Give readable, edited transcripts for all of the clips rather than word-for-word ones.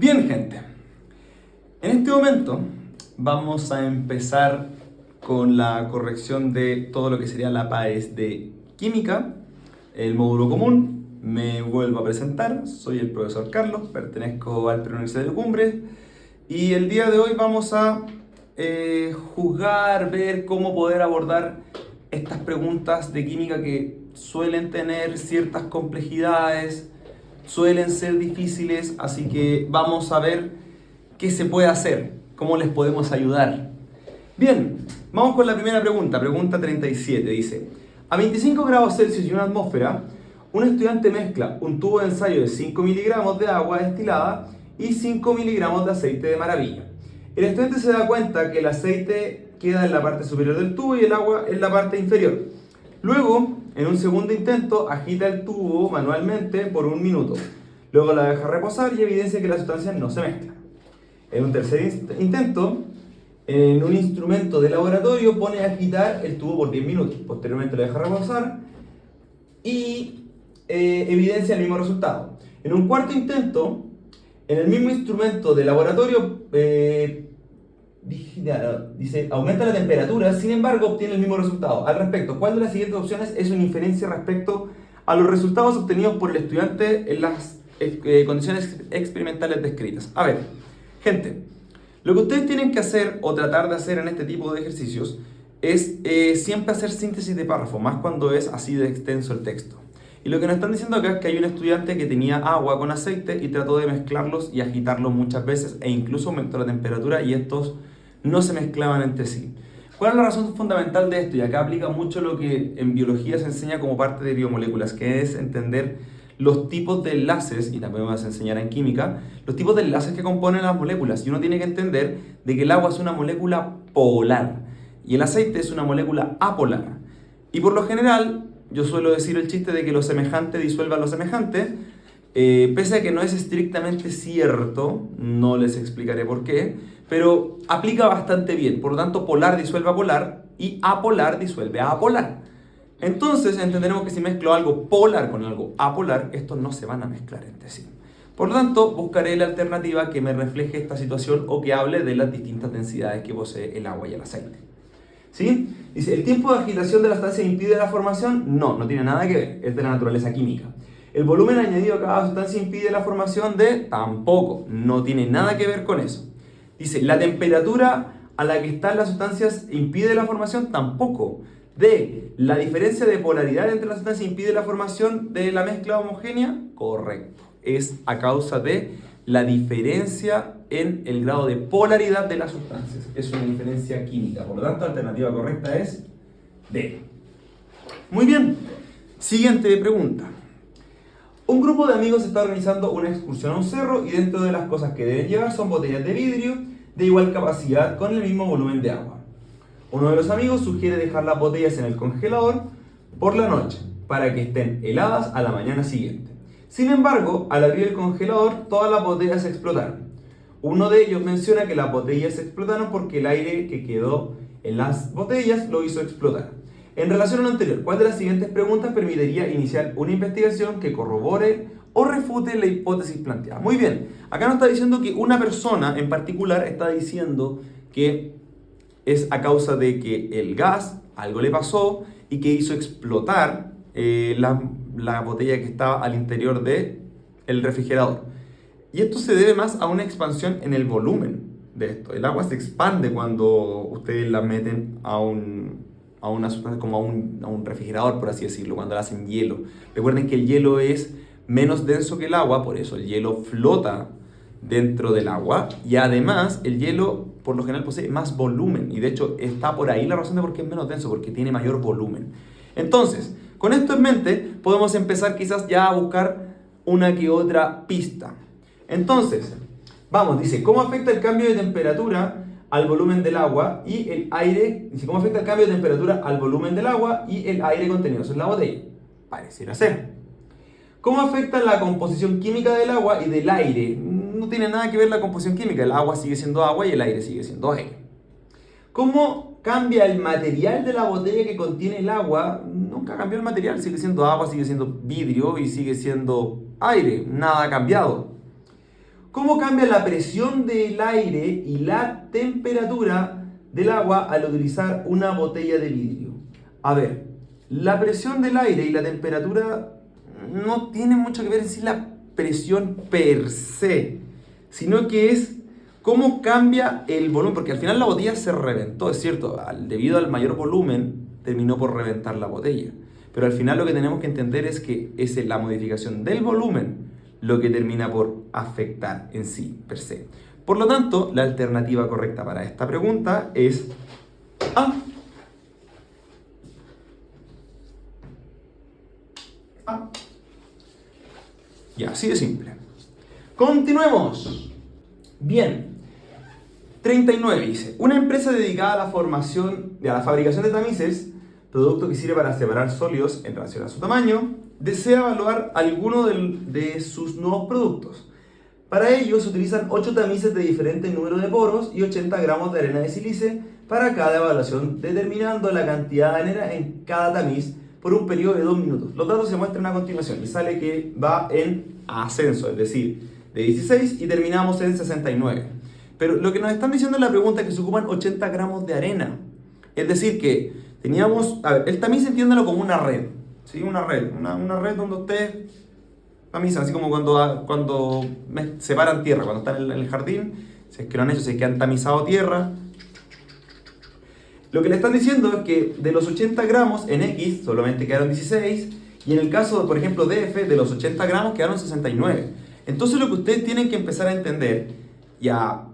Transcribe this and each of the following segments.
Bien, gente, en este momento vamos a empezar con la corrección de todo lo que sería la PAES de química, el módulo común. Me vuelvo a presentar, soy el profesor Carlos, pertenezco al Preuniversitario de Cumbres y el día de hoy vamos a juzgar, ver cómo poder abordar estas preguntas de química que suelen tener ciertas complejidades, suelen ser difíciles, así que vamos a ver qué se puede hacer, cómo les podemos ayudar. Bien, vamos con la primera pregunta, pregunta 37, dice: a 25 grados Celsius y una atmósfera, un estudiante mezcla un tubo de ensayo de 5 miligramos de agua destilada y 5 miligramos de aceite de maravilla. El estudiante se da cuenta que el aceite queda en la parte superior del tubo y el agua en la parte inferior. Luego, en un segundo intento, agita el tubo manualmente por 1 minuto. Luego la deja reposar y evidencia que las sustancias no se mezclan. En un tercer intento, en un instrumento de laboratorio, pone a agitar el tubo por 10 minutos. Posteriormente lo deja reposar y evidencia el mismo resultado. En un cuarto intento, en el mismo instrumento de laboratorio, dice, aumenta la temperatura, sin embargo obtiene el mismo resultado. Al respecto, ¿cuál de las siguientes opciones es una inferencia respecto a los resultados obtenidos por el estudiante en las condiciones experimentales descritas? A ver, gente, lo que ustedes tienen que hacer o tratar de hacer en este tipo de ejercicios es siempre hacer síntesis de párrafo, más cuando es así de extenso el texto. Y lo que nos están diciendo acá es que hay un estudiante que tenía agua con aceite y trató de mezclarlos y agitarlos muchas veces e incluso aumentó la temperatura y estos no se mezclaban entre sí. ¿Cuál es la razón fundamental de esto? Y acá aplica mucho lo que en biología se enseña como parte de biomoléculas, que es entender los tipos de enlaces, y también vamos a enseñar en química, los tipos de enlaces que componen las moléculas. Y uno tiene que entender de que el agua es una molécula polar y el aceite es una molécula apolar. Y por lo general, yo suelo decir el chiste de que lo semejante disuelve a lo semejante, pese a que no es estrictamente cierto, no les explicaré por qué, pero aplica bastante bien. Por lo tanto, polar disuelve a polar y apolar disuelve a apolar. Entonces entenderemos que si mezclo algo polar con algo apolar, estos no se van a mezclar entre sí. Por lo tanto, buscaré la alternativa que me refleje esta situación o que hable de las distintas densidades que posee el agua y el aceite. ¿Sí? Dice, ¿el tiempo de agitación de la sustancia impide la formación? No, no tiene nada que ver, es de la naturaleza química. ¿El volumen añadido a cada sustancia impide la formación de? Tampoco, no tiene nada que ver con eso. Dice, ¿la temperatura a la que están las sustancias impide la formación? Tampoco. D, ¿la diferencia de polaridad entre las sustancias impide la formación de la mezcla homogénea? Correcto, es a causa de la diferencia en el grado de polaridad de las sustancias. Es una diferencia química, por lo tanto, la alternativa correcta es D. Muy bien, siguiente pregunta. Un grupo de amigos está organizando una excursión a un cerro y dentro de las cosas que deben llevar son botellas de vidrio de igual capacidad con el mismo volumen de agua. Uno de los amigos sugiere dejar las botellas en el congelador por la noche para que estén heladas a la mañana siguiente. Sin embargo, al abrir el congelador, todas las botellas explotaron. Uno de ellos menciona que las botellas explotaron porque el aire que quedó en las botellas lo hizo explotar. En relación a lo anterior, ¿cuál de las siguientes preguntas permitiría iniciar una investigación que corrobore o refute la hipótesis planteada? Muy bien, acá nos está diciendo que una persona en particular está diciendo que es a causa de que el gas, algo le pasó y que hizo explotar la botella que estaba al interior del refrigerador. Y esto se debe más a una expansión en el volumen de esto. El agua se expande cuando ustedes la meten a una sustancia como a un refrigerador, por así decirlo, cuando la hacen hielo. Recuerden que el hielo es menos denso que el agua, por eso el hielo flota dentro del agua y además el hielo por lo general posee más volumen y de hecho está por ahí la razón de por qué es menos denso, porque tiene mayor volumen. Entonces, con esto en mente podemos empezar quizás ya a buscar una que otra pista. Entonces, vamos, dice, ¿cómo afecta el cambio de temperatura al volumen del agua y el aire? Dice, ¿cómo afecta el cambio de temperatura al volumen del agua y el aire contenido en la botella? Pareciera ser. ¿Cómo afecta la composición química del agua y del aire? No tiene nada que ver la composición química, el agua sigue siendo agua y el aire sigue siendo aire. ¿Cómo cambia el material de la botella que contiene el agua? Nunca cambió el material, sigue siendo agua, sigue siendo vidrio y sigue siendo aire, nada ha cambiado. ¿Cómo cambia la presión del aire y la temperatura del agua al utilizar una botella de vidrio? A ver, la presión del aire y la temperatura no tienen mucho que ver en sí la presión per se, sino que es cómo cambia el volumen, porque al final la botella se reventó, es cierto, debido al mayor volumen terminó por reventar la botella. Pero al final lo que tenemos que entender es que es la modificación del volumen lo que termina por afectar en sí, per se. Por lo tanto, la alternativa correcta para esta pregunta es A. A. Ya, así de simple. Continuemos. Bien. 39 dice, una empresa dedicada a la fabricación de tamices, producto que sirve para separar sólidos en relación a su tamaño, desea evaluar alguno de sus nuevos productos. Para ello se utilizan 8 tamices de diferente número de poros y 80 gramos de arena de sílice para cada evaluación, determinando la cantidad de arena en cada tamiz por un periodo de 2 minutos. Los datos se muestran a continuación y sale que va en ascenso, es decir, de 16 y terminamos en 69. Pero lo que nos están diciendo en la pregunta es que se ocupan 80 gramos de arena. Es decir que teníamos, a ver, el tamiz entiéndalo como una red, ¿sí? Una red donde ustedes tamizan, así como cuando separan tierra, cuando están en el jardín, si es que lo han hecho, si es que han tamizado tierra. Lo que le están diciendo es que de los 80 gramos en X solamente quedaron 16, y en el caso, por ejemplo, de F, de los 80 gramos quedaron 69. Entonces lo que ustedes tienen que empezar a entender y a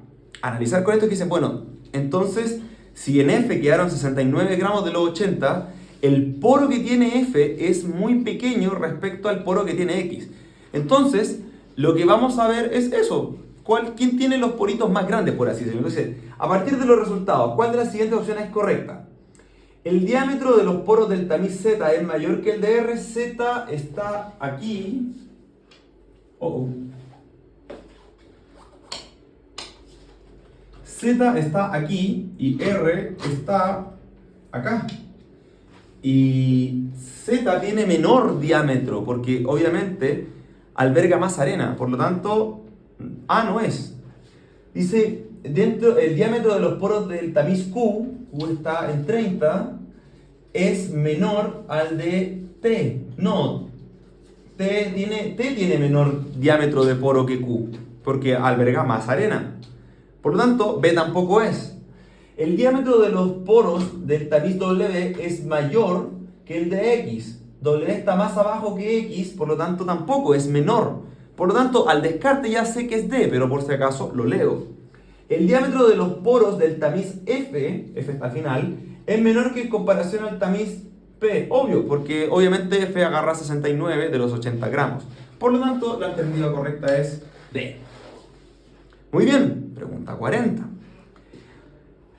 analizar con esto es que dicen, bueno, entonces si en F quedaron 69 gramos de los 80, el poro que tiene F es muy pequeño respecto al poro que tiene X. Entonces, lo que vamos a ver es eso. ¿Quién tiene los poritos más grandes, por así decirlo? Entonces, a partir de los resultados, ¿cuál de las siguientes opciones es correcta? El diámetro de los poros del tamiz Z es mayor que el de R. Z está aquí. Z está aquí y R está acá. Y Z tiene menor diámetro porque obviamente alberga más arena. Por lo tanto, A no es. Dice, el diámetro de los poros del tamiz Q está en 30, es menor al de T. No, T tiene menor diámetro de poro que Q porque alberga más arena. Por lo tanto, B tampoco es. El diámetro de los poros del tamiz W es mayor que el de X. W está más abajo que X, por lo tanto tampoco es menor. Por lo tanto, al descarte ya sé que es D, pero por si acaso lo leo. El diámetro de los poros del tamiz F al final, es menor que en comparación al tamiz P. Obvio, porque obviamente F agarra 69 de los 80 gramos. Por lo tanto, la alternativa correcta es D. Muy bien, pregunta 40.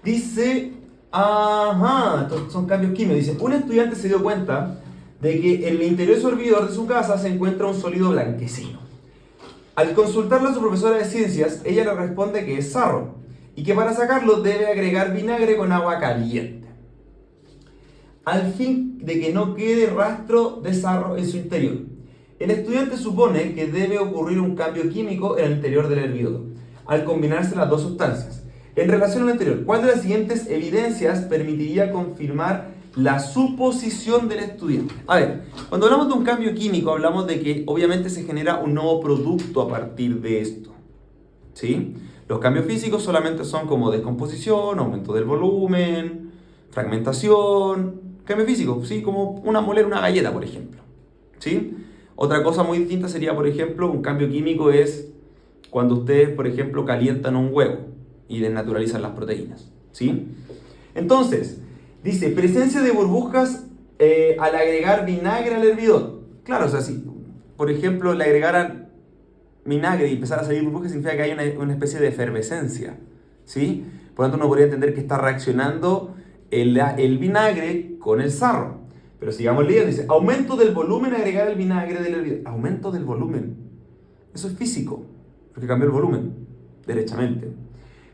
Dice, estos son cambios químicos. Dice, un estudiante se dio cuenta de que en el interior servidor de su casa se encuentra un sólido blanquecino. Al consultarle a su profesora de ciencias, ella le responde que es sarro y que para sacarlo debe agregar vinagre con agua caliente, al fin de que no quede rastro de sarro en su interior. El estudiante supone que debe ocurrir un cambio químico en el interior del hervidor, al combinarse las dos sustancias. En relación al anterior, ¿cuál de las siguientes evidencias permitiría confirmar la suposición del estudiante? A ver, cuando hablamos de un cambio químico, hablamos de que obviamente se genera un nuevo producto a partir de esto, ¿sí? Los cambios físicos solamente son como descomposición, aumento del volumen, fragmentación, cambio físico, ¿sí? Como una moler una galleta, por ejemplo, ¿sí? Otra cosa muy distinta sería, por ejemplo, un cambio químico es cuando ustedes, por ejemplo, calientan un huevo y desnaturalizan las proteínas, ¿sí? Entonces, dice, presencia de burbujas al agregar vinagre al hervidor. Claro, o sea, si, por ejemplo, le agregaran vinagre y empezara a salir burbujas, significa que hay una especie de efervescencia, ¿sí? Por lo tanto, uno podría entender que está reaccionando el vinagre con el sarro. Pero sigamos leyendo, dice, aumento del volumen agregar el vinagre del hervidor. Aumento del volumen. Eso es físico, porque cambió el volumen, derechamente.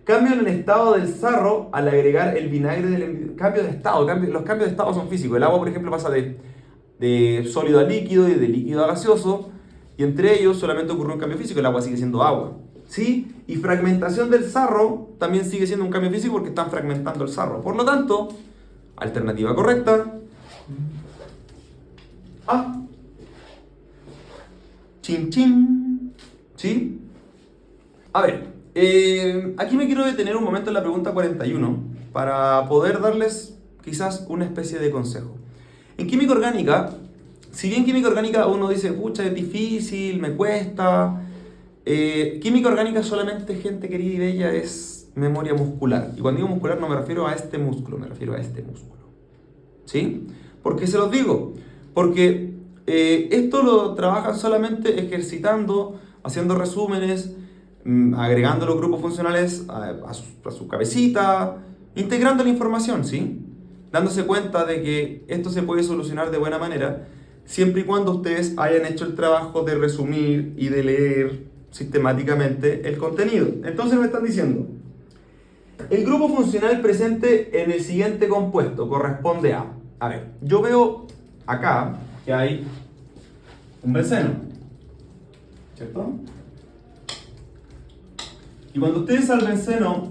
Cambio en el estado del sarro al agregar el vinagre del hervidor. Cambio de estado, los cambios de estado son físicos. El agua, por ejemplo, pasa de sólido a líquido y de líquido a gaseoso, y entre ellos solamente ocurre un cambio físico, el agua sigue siendo agua, ¿sí? Y fragmentación del sarro también sigue siendo un cambio físico porque están fragmentando el sarro. Por lo tanto, alternativa correcta, A. Chin chin. ¿Sí? A ver, aquí me quiero detener un momento en la pregunta 41 para poder darles quizás una especie de consejo. En química orgánica, si bien química orgánica uno dice, pucha, es difícil, me cuesta, química orgánica solamente, gente querida y bella, es memoria muscular. Y cuando digo muscular no me refiero a este músculo, me refiero a este músculo. ¿Sí? ¿Por qué se los digo? Porque esto lo trabajan solamente ejercitando, haciendo resúmenes, agregando los grupos funcionales a su cabecita, integrando la información, ¿sí? Dándose cuenta de que esto se puede solucionar de buena manera, siempre y cuando ustedes hayan hecho el trabajo de resumir y de leer sistemáticamente el contenido. Entonces me están diciendo, el grupo funcional presente en el siguiente compuesto corresponde a... A ver, yo veo acá que hay un benceno, ¿cierto? Y cuando ustedes al benceno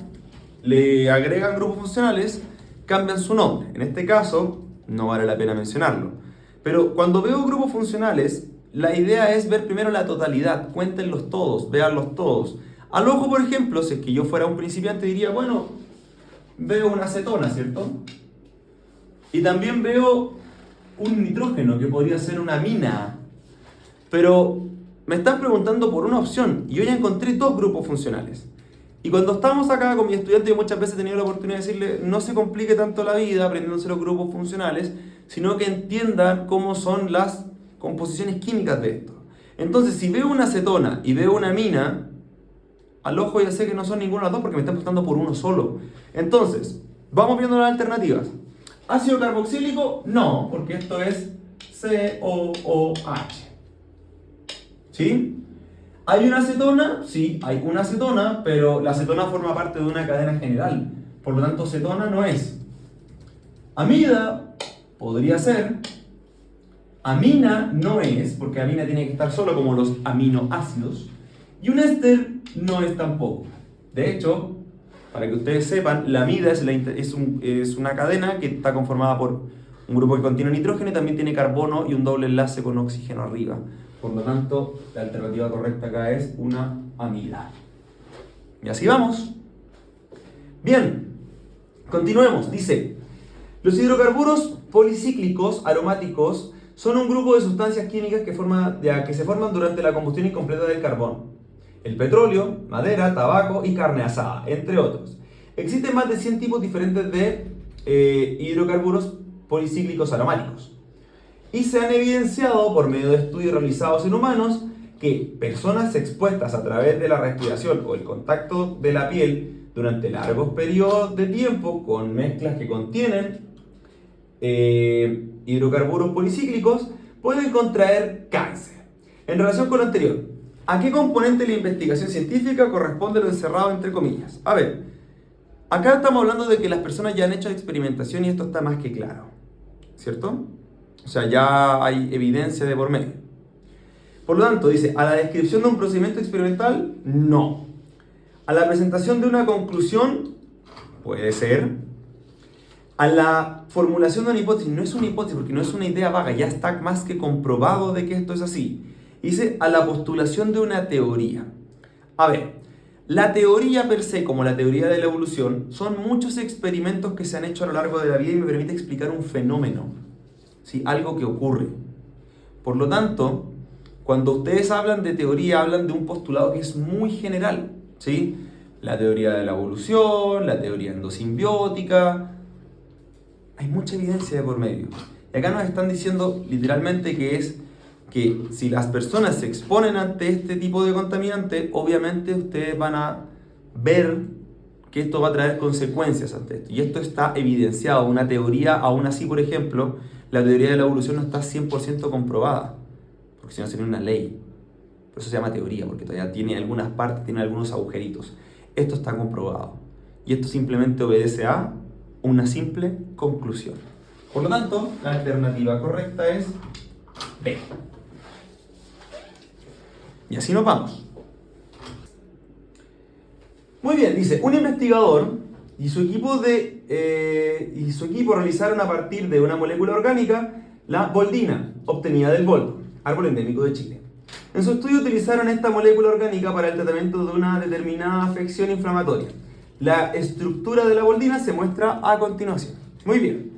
le agregan grupos funcionales, cambian su nombre. En este caso, no vale la pena mencionarlo. Pero cuando veo grupos funcionales, la idea es ver primero la totalidad, cuéntenlos todos, véanlos todos. Al ojo, por ejemplo, si es que yo fuera un principiante, diría, bueno, veo una acetona, ¿cierto? Y también veo un nitrógeno, que podría ser una amina. Pero me están preguntando por una opción, y yo ya encontré dos grupos funcionales. Y cuando estamos acá con mi estudiante, yo muchas veces he tenido la oportunidad de decirle, no se complique tanto la vida aprendiéndose los grupos funcionales, sino que entiendan cómo son las composiciones químicas de esto. Entonces, si veo una acetona y veo una amina, al ojo ya sé que no son ninguna de las dos porque me están preguntando por uno solo. Entonces, vamos viendo las alternativas. ¿Ácido carboxílico? No, porque esto es COOH. ¿Sí? ¿Hay una acetona? Sí, hay una acetona, pero la acetona forma parte de una cadena general. Por lo tanto, acetona no es. Amida podría ser. Amina no es, porque amina tiene que estar solo como los aminoácidos. Y un éster no es tampoco. De hecho, para que ustedes sepan, la amida es una cadena que está conformada por un grupo que contiene nitrógeno y también tiene carbono y un doble enlace con oxígeno arriba. Por lo tanto, la alternativa correcta acá es una amida. Y así vamos. Bien, continuemos. Dice, los hidrocarburos policíclicos aromáticos son un grupo de sustancias químicas que se forman durante la combustión incompleta del carbón. El petróleo, madera, tabaco y carne asada, entre otros. Existen más de 100 tipos diferentes de hidrocarburos policíclicos aromáticos. Y se han evidenciado por medio de estudios realizados en humanos que personas expuestas a través de la respiración o el contacto de la piel durante largos periodos de tiempo con mezclas que contienen hidrocarburos policíclicos pueden contraer cáncer. En relación con lo anterior, ¿a qué componente de la investigación científica corresponde lo encerrado entre comillas? A ver, acá estamos hablando de que las personas ya han hecho experimentación y esto está más que claro, ¿cierto? O sea, ya hay evidencia de por medio. Por lo tanto, dice, ¿a la descripción de un procedimiento experimental? No. ¿A la presentación de una conclusión? Puede ser. ¿A la formulación de una hipótesis? No es una hipótesis porque no es una idea vaga, ya está más que comprobado de que esto es así. Dice, a la postulación de una teoría. A ver, la teoría per se, como la teoría de la evolución, son muchos experimentos que se han hecho a lo largo de la vida y me permite explicar un fenómeno. ¿Sí? Algo que ocurre. Por lo tanto, cuando ustedes hablan de teoría, hablan de un postulado que es muy general, ¿sí? La teoría de la evolución, la teoría endosimbiótica, hay mucha evidencia de por medio. Y acá nos están diciendo literalmente que si las personas se exponen ante este tipo de contaminante, obviamente ustedes van a ver que esto va a traer consecuencias ante esto. Y esto está evidenciado. Una teoría, aún así, por ejemplo, la teoría de la evolución no está 100% comprobada, porque si no sería una ley. Por eso se llama teoría, porque todavía tiene algunas partes, tiene algunos agujeritos. Esto está comprobado. Y esto simplemente obedece a una simple conclusión. Por lo tanto, la alternativa correcta es B. Y así nos vamos. Muy bien, dice, un investigador y su equipo, realizaron a partir de una molécula orgánica la boldina, obtenida del boldo, árbol endémico de Chile. En su estudio utilizaron esta molécula orgánica para el tratamiento de una determinada afección inflamatoria. La estructura de la boldina se muestra a continuación. Muy bien.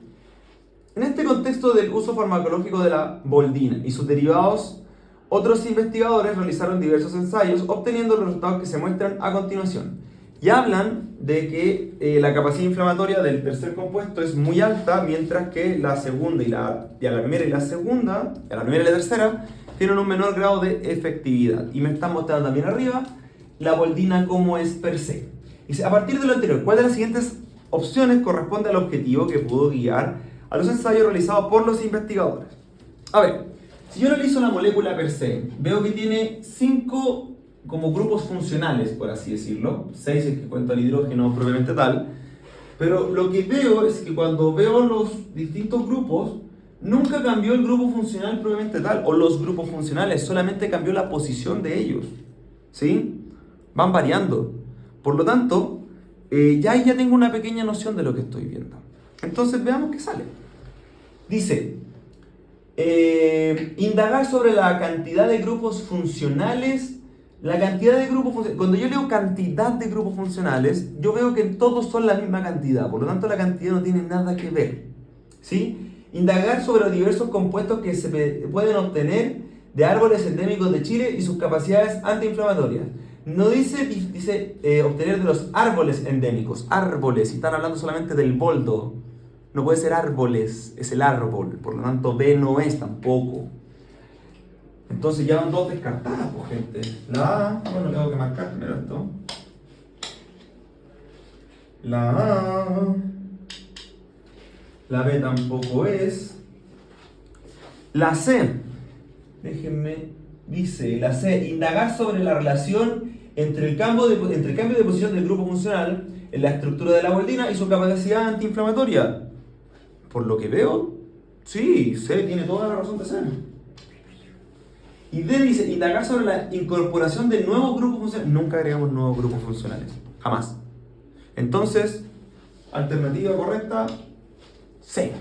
En este contexto del uso farmacológico de la boldina y sus derivados, otros investigadores realizaron diversos ensayos obteniendo los resultados que se muestran a continuación. Y hablan de que la capacidad inflamatoria del tercer compuesto es muy alta, mientras que la segunda y la primera y la tercera tienen un menor grado de efectividad. Y me están mostrando también arriba la boldina como es per se. Dice, a partir de lo anterior, ¿cuál de las siguientes opciones corresponde al objetivo que pudo guiar a los ensayos realizados por los investigadores? A ver, si yo analizo la molécula per se, veo que tiene 5 como grupos funcionales, por así decirlo. 6 es que cuenta el hidrógeno propiamente tal. Pero lo que veo es que cuando veo los distintos grupos, nunca cambió el grupo funcional propiamente tal, o los grupos funcionales, solamente cambió la posición de ellos. ¿Sí? Van variando. Por lo tanto, ya tengo una pequeña noción de lo que estoy viendo. Entonces veamos qué sale. Dice, indagar sobre la cantidad de grupos funcionales. La cantidad de grupos funcionales, cuando yo leo cantidad de grupos funcionales, yo veo que todos son la misma cantidad, por lo tanto la cantidad no tiene nada que ver. ¿Sí? Indagar sobre los diversos compuestos que se pueden obtener de árboles endémicos de Chile y sus capacidades antiinflamatorias. No dice obtener de los árboles endémicos, árboles, y están hablando solamente del boldo. No puede ser árboles, es el árbol, por lo tanto B no es tampoco. Entonces ya van 2 descartadas, pues, gente. La A, bueno, tengo que marcar primero esto. La A. La B tampoco es. La C, déjenme, dice, la C, indagar sobre la relación entre el cambio de posición del grupo funcional en la estructura de la boldina y su capacidad antiinflamatoria. Por lo que veo, sí, C tiene toda la razón de ser. Y D dice, indagar sobre la incorporación de nuevos grupos funcionales. Nunca agregamos nuevos grupos funcionales, jamás. Entonces, alternativa correcta, C.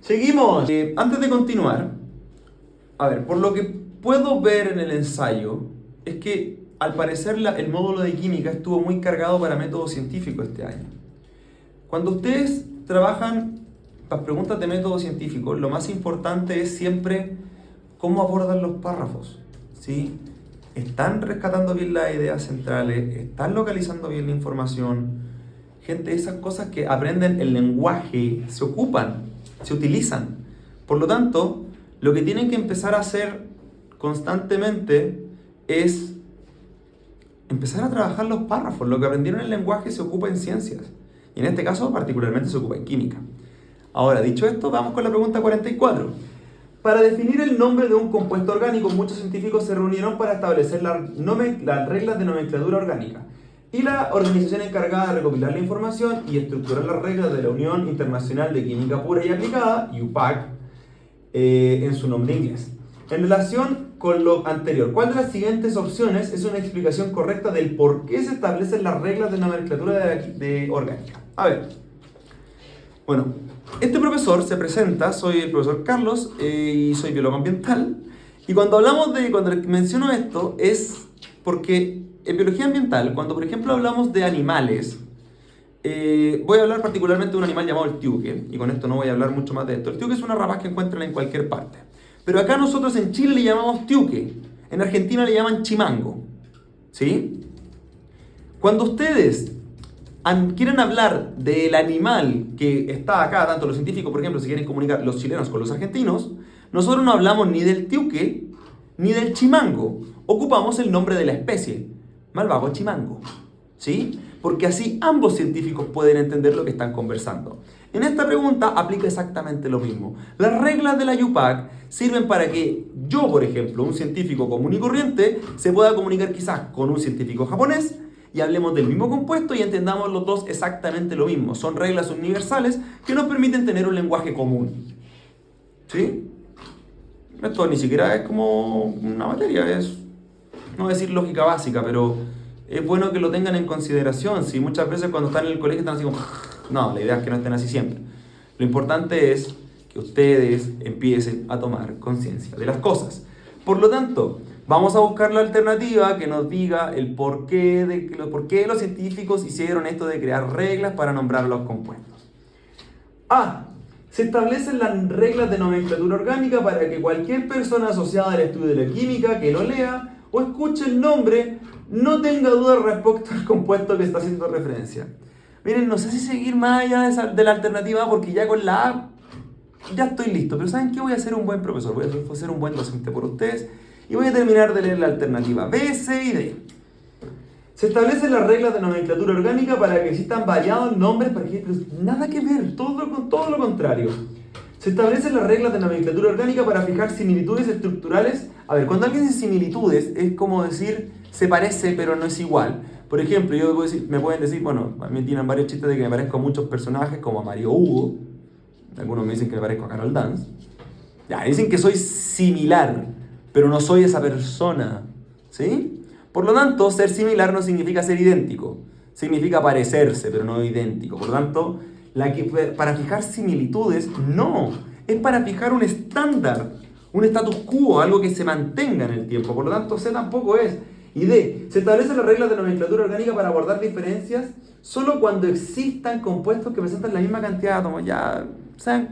Seguimos. Antes de continuar, a ver, por lo que puedo ver en el ensayo, es que al parecer el módulo de química estuvo muy cargado para método científico este año. Cuando ustedes trabajan las preguntas de método científico, lo más importante es siempre cómo abordan los párrafos, ¿sí? ¿Están rescatando bien las ideas centrales? ¿Están localizando bien la información? Gente, esas cosas que aprenden el lenguaje se ocupan, se utilizan. Por lo tanto, lo que tienen que empezar a hacer constantemente es empezar a trabajar los párrafos. Lo que aprendieron en el lenguaje se ocupa en ciencias. Y en este caso, particularmente, se ocupa en química. Ahora, dicho esto, vamos con la pregunta 44. Para definir el nombre de un compuesto orgánico, muchos científicos se reunieron para establecer las reglas de nomenclatura orgánica. Y la organización encargada de recopilar la información y estructurar las reglas de la Unión Internacional de Química Pura y Aplicada, UPAC, en su nombre inglés. En relación con lo anterior, ¿cuál de las siguientes opciones es una explicación correcta del por qué se establecen las reglas de nomenclatura de orgánica? A ver, bueno, este profesor se presenta, soy el profesor Carlos y soy biólogo ambiental. Y cuando menciono esto es porque en biología ambiental, cuando por ejemplo hablamos de animales, voy a hablar particularmente de un animal llamado el tiuque, y con esto no voy a hablar mucho más de esto. El tiuque es una rapaz que encuentran en cualquier parte. Pero acá nosotros en Chile le llamamos tiuque, en Argentina le llaman chimango, ¿sí? Cuando ustedes quieren hablar del animal que está acá, tanto los científicos, por ejemplo, si quieren comunicar los chilenos con los argentinos, nosotros no hablamos ni del tiuque ni del chimango, ocupamos el nombre de la especie, malvago chimango, ¿sí? Porque así ambos científicos pueden entender lo que están conversando. En esta pregunta aplica exactamente lo mismo. Las reglas de la UPAC sirven para que yo, por ejemplo, un científico común y corriente, se pueda comunicar quizás con un científico japonés y hablemos del mismo compuesto y entendamos los dos exactamente lo mismo. Son reglas universales que nos permiten tener un lenguaje común. ¿Sí? Esto ni siquiera es como una materia, es, no decir lógica básica, pero es bueno que lo tengan en consideración. Si muchas veces cuando están en el colegio están así como... No, la idea es que no estén así siempre. Lo importante es que ustedes empiecen a tomar conciencia de las cosas. Por lo tanto, vamos a buscar la alternativa que nos diga el por qué los científicos hicieron esto de crear reglas para nombrar los compuestos. A. Se establecen las reglas de nomenclatura orgánica para que cualquier persona asociada al estudio de la química que lo lea o escuche el nombre no tenga dudas respecto al compuesto que está haciendo referencia. Miren, no sé si seguir más allá de la alternativa A, porque ya con la A ya estoy listo. Pero ¿saben qué? Voy a ser un buen profesor, voy a ser un buen docente por ustedes y voy a terminar de leer la alternativa B, C y D. Se establecen las reglas de nomenclatura orgánica para que existan variados nombres para ejemplos. Nada que ver, todo lo contrario. Se establecen las reglas de nomenclatura orgánica para fijar similitudes estructurales. A ver, cuando alguien dice similitudes, es como decir se parece pero no es igual. Por ejemplo, me pueden decir, bueno, a mí tienen varios chistes de que me parezco a muchos personajes, como a Mario Hugo. Algunos me dicen que me parezco a Carol Dance. Ya, dicen que soy similar, pero no soy esa persona. ¿Sí? Por lo tanto, ser similar no significa ser idéntico. Significa parecerse, pero no idéntico. Por lo tanto, para fijar similitudes, no. Es para fijar un estándar, un status quo, algo que se mantenga en el tiempo. Por lo tanto, C tampoco es. Y D. Se establecen las reglas de nomenclatura orgánica para abordar diferencias solo cuando existan compuestos que presentan la misma cantidad de átomos. Ya, ¿saben?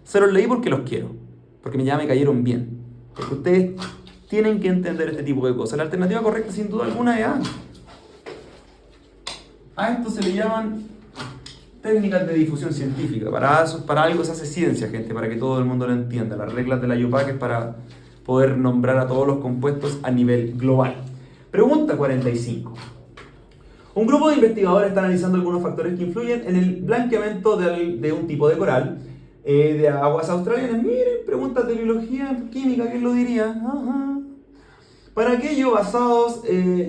Se los leí porque los quiero. Porque ya me cayeron bien. Porque ustedes tienen que entender este tipo de cosas. La alternativa correcta, sin duda alguna, es A. A esto se le llaman técnicas de difusión científica. Para algo se hace ciencia, gente, para que todo el mundo lo entienda. Las reglas de la IUPAC es para poder nombrar a todos los compuestos a nivel global. Pregunta 45. Un grupo de investigadores está analizando algunos factores que influyen en el blanqueamiento de un tipo de coral de aguas australianas. Miren, preguntas de biología, química, ¿quién lo diría? Ajá. Para aquello, basados en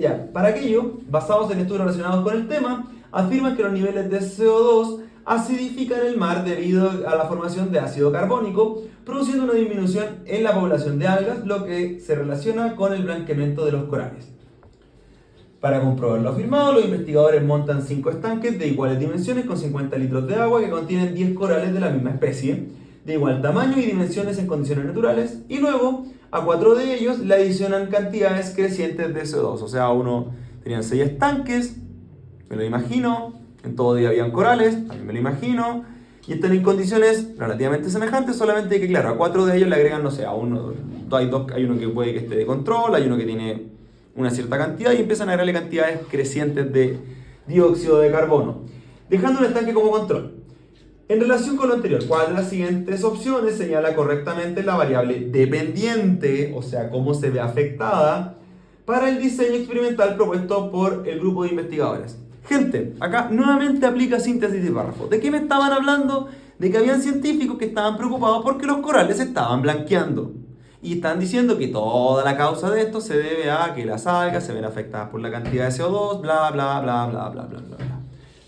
estudios relacionados con el tema, afirman que los niveles de CO2 acidifican el mar debido a la formación de ácido carbónico, produciendo una disminución en la población de algas, lo que se relaciona con el blanqueamiento de los corales. Para comprobar lo afirmado, los investigadores montan 5 estanques de iguales dimensiones con 50 litros de agua que contienen 10 corales de la misma especie, de igual tamaño y dimensiones en condiciones naturales, y luego a 4 de ellos le adicionan cantidades crecientes de CO2. O sea, tenían 6 estanques, me lo imagino, en todo día habían corales, también me lo imagino, y están en condiciones relativamente semejantes, solamente que, claro, a 4 de ellos le agregan, no sé, hay uno que puede que esté de control, hay uno que tiene una cierta cantidad y empiezan a agregarle cantidades crecientes de dióxido de carbono, dejando un estanque como control. En relación con lo anterior, ¿cuál de las siguientes opciones señala correctamente la variable dependiente, o sea, cómo se ve afectada, para el diseño experimental propuesto por el grupo de investigadores? Gente, acá nuevamente aplica síntesis de párrafo. ¿De qué me estaban hablando? De que habían científicos que estaban preocupados porque los corales se estaban blanqueando. Y están diciendo que toda la causa de esto se debe a que las algas se ven afectadas por la cantidad de CO2, bla, bla, bla, bla, bla, bla, bla, bla.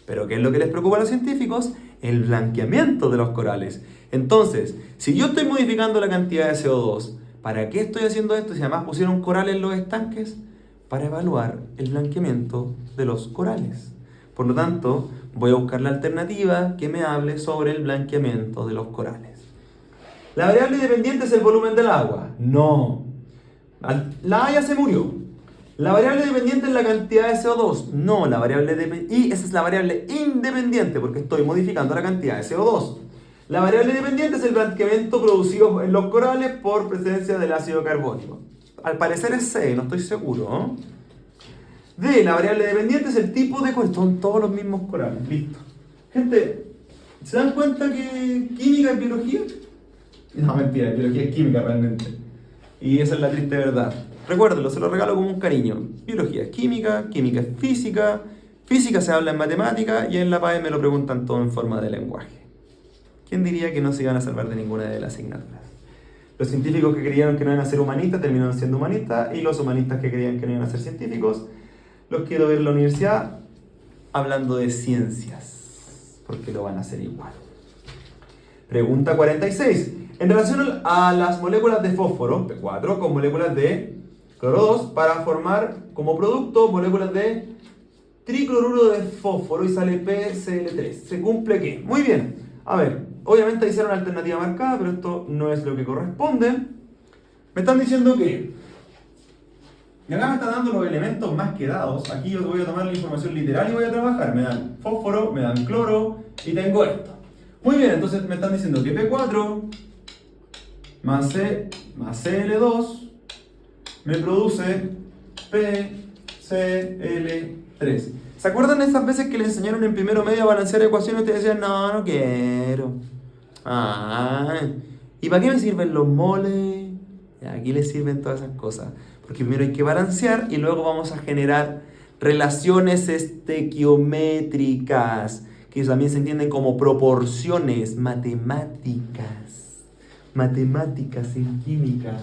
¿Pero qué es lo que les preocupa a los científicos? El blanqueamiento de los corales. Entonces, si yo estoy modificando la cantidad de CO2, ¿para qué estoy haciendo esto? Si además pusieron corales en los estanques, para evaluar el blanqueamiento de los corales. Por lo tanto, voy a buscar la alternativa que me hable sobre el blanqueamiento de los corales. ¿La variable dependiente es el volumen del agua? No. La A ya se murió. ¿La variable dependiente es la cantidad de CO2? No, y esa es la variable independiente porque estoy modificando la cantidad de CO2. La variable dependiente es el blanqueamiento producido en los corales por presencia del ácido carbónico. Al parecer es C, no estoy seguro, ¿no? D, la variable dependiente es el tipo de coral. Son todos los mismos corales, listo. Gente, ¿se dan cuenta que química es biología? No, mentira, biología es química realmente. Y esa es la triste verdad. Recuérdenlo, se lo regalo como un cariño. Biología es química, química es física, física se habla en matemática y en la PAE me lo preguntan todo en forma de lenguaje. ¿Quién diría que no se iban a salvar de ninguna de las asignaturas? Los científicos que creían que no iban a ser humanistas terminaron siendo humanistas y los humanistas que creían que no iban a ser científicos los quiero ver en la universidad hablando de ciencias, porque lo van a hacer igual. Pregunta 46. En relación a las moléculas de fósforo, P4, con moléculas de cloro 2, para formar como producto moléculas de tricloruro de fósforo y sale PCl3. ¿Se cumple qué? Muy bien. A ver, obviamente hicieron una alternativa marcada, pero esto no es lo que corresponde. Me están diciendo que... Y acá me están dando los elementos más quedados. Aquí yo voy a tomar la información literal y voy a trabajar. Me dan fósforo, me dan cloro y tengo esto. Muy bien, entonces me están diciendo que P4 más Cl2 me produce PCl3. ¿Se acuerdan de esas veces que le enseñaron en primero medio a balancear ecuaciones y ustedes decían, no, no quiero? ¿Y para qué me sirven los moles? Aquí les sirven todas esas cosas. Porque primero hay que balancear y luego vamos a generar relaciones estequiométricas, que también se entienden como proporciones matemáticas. Matemáticas en química.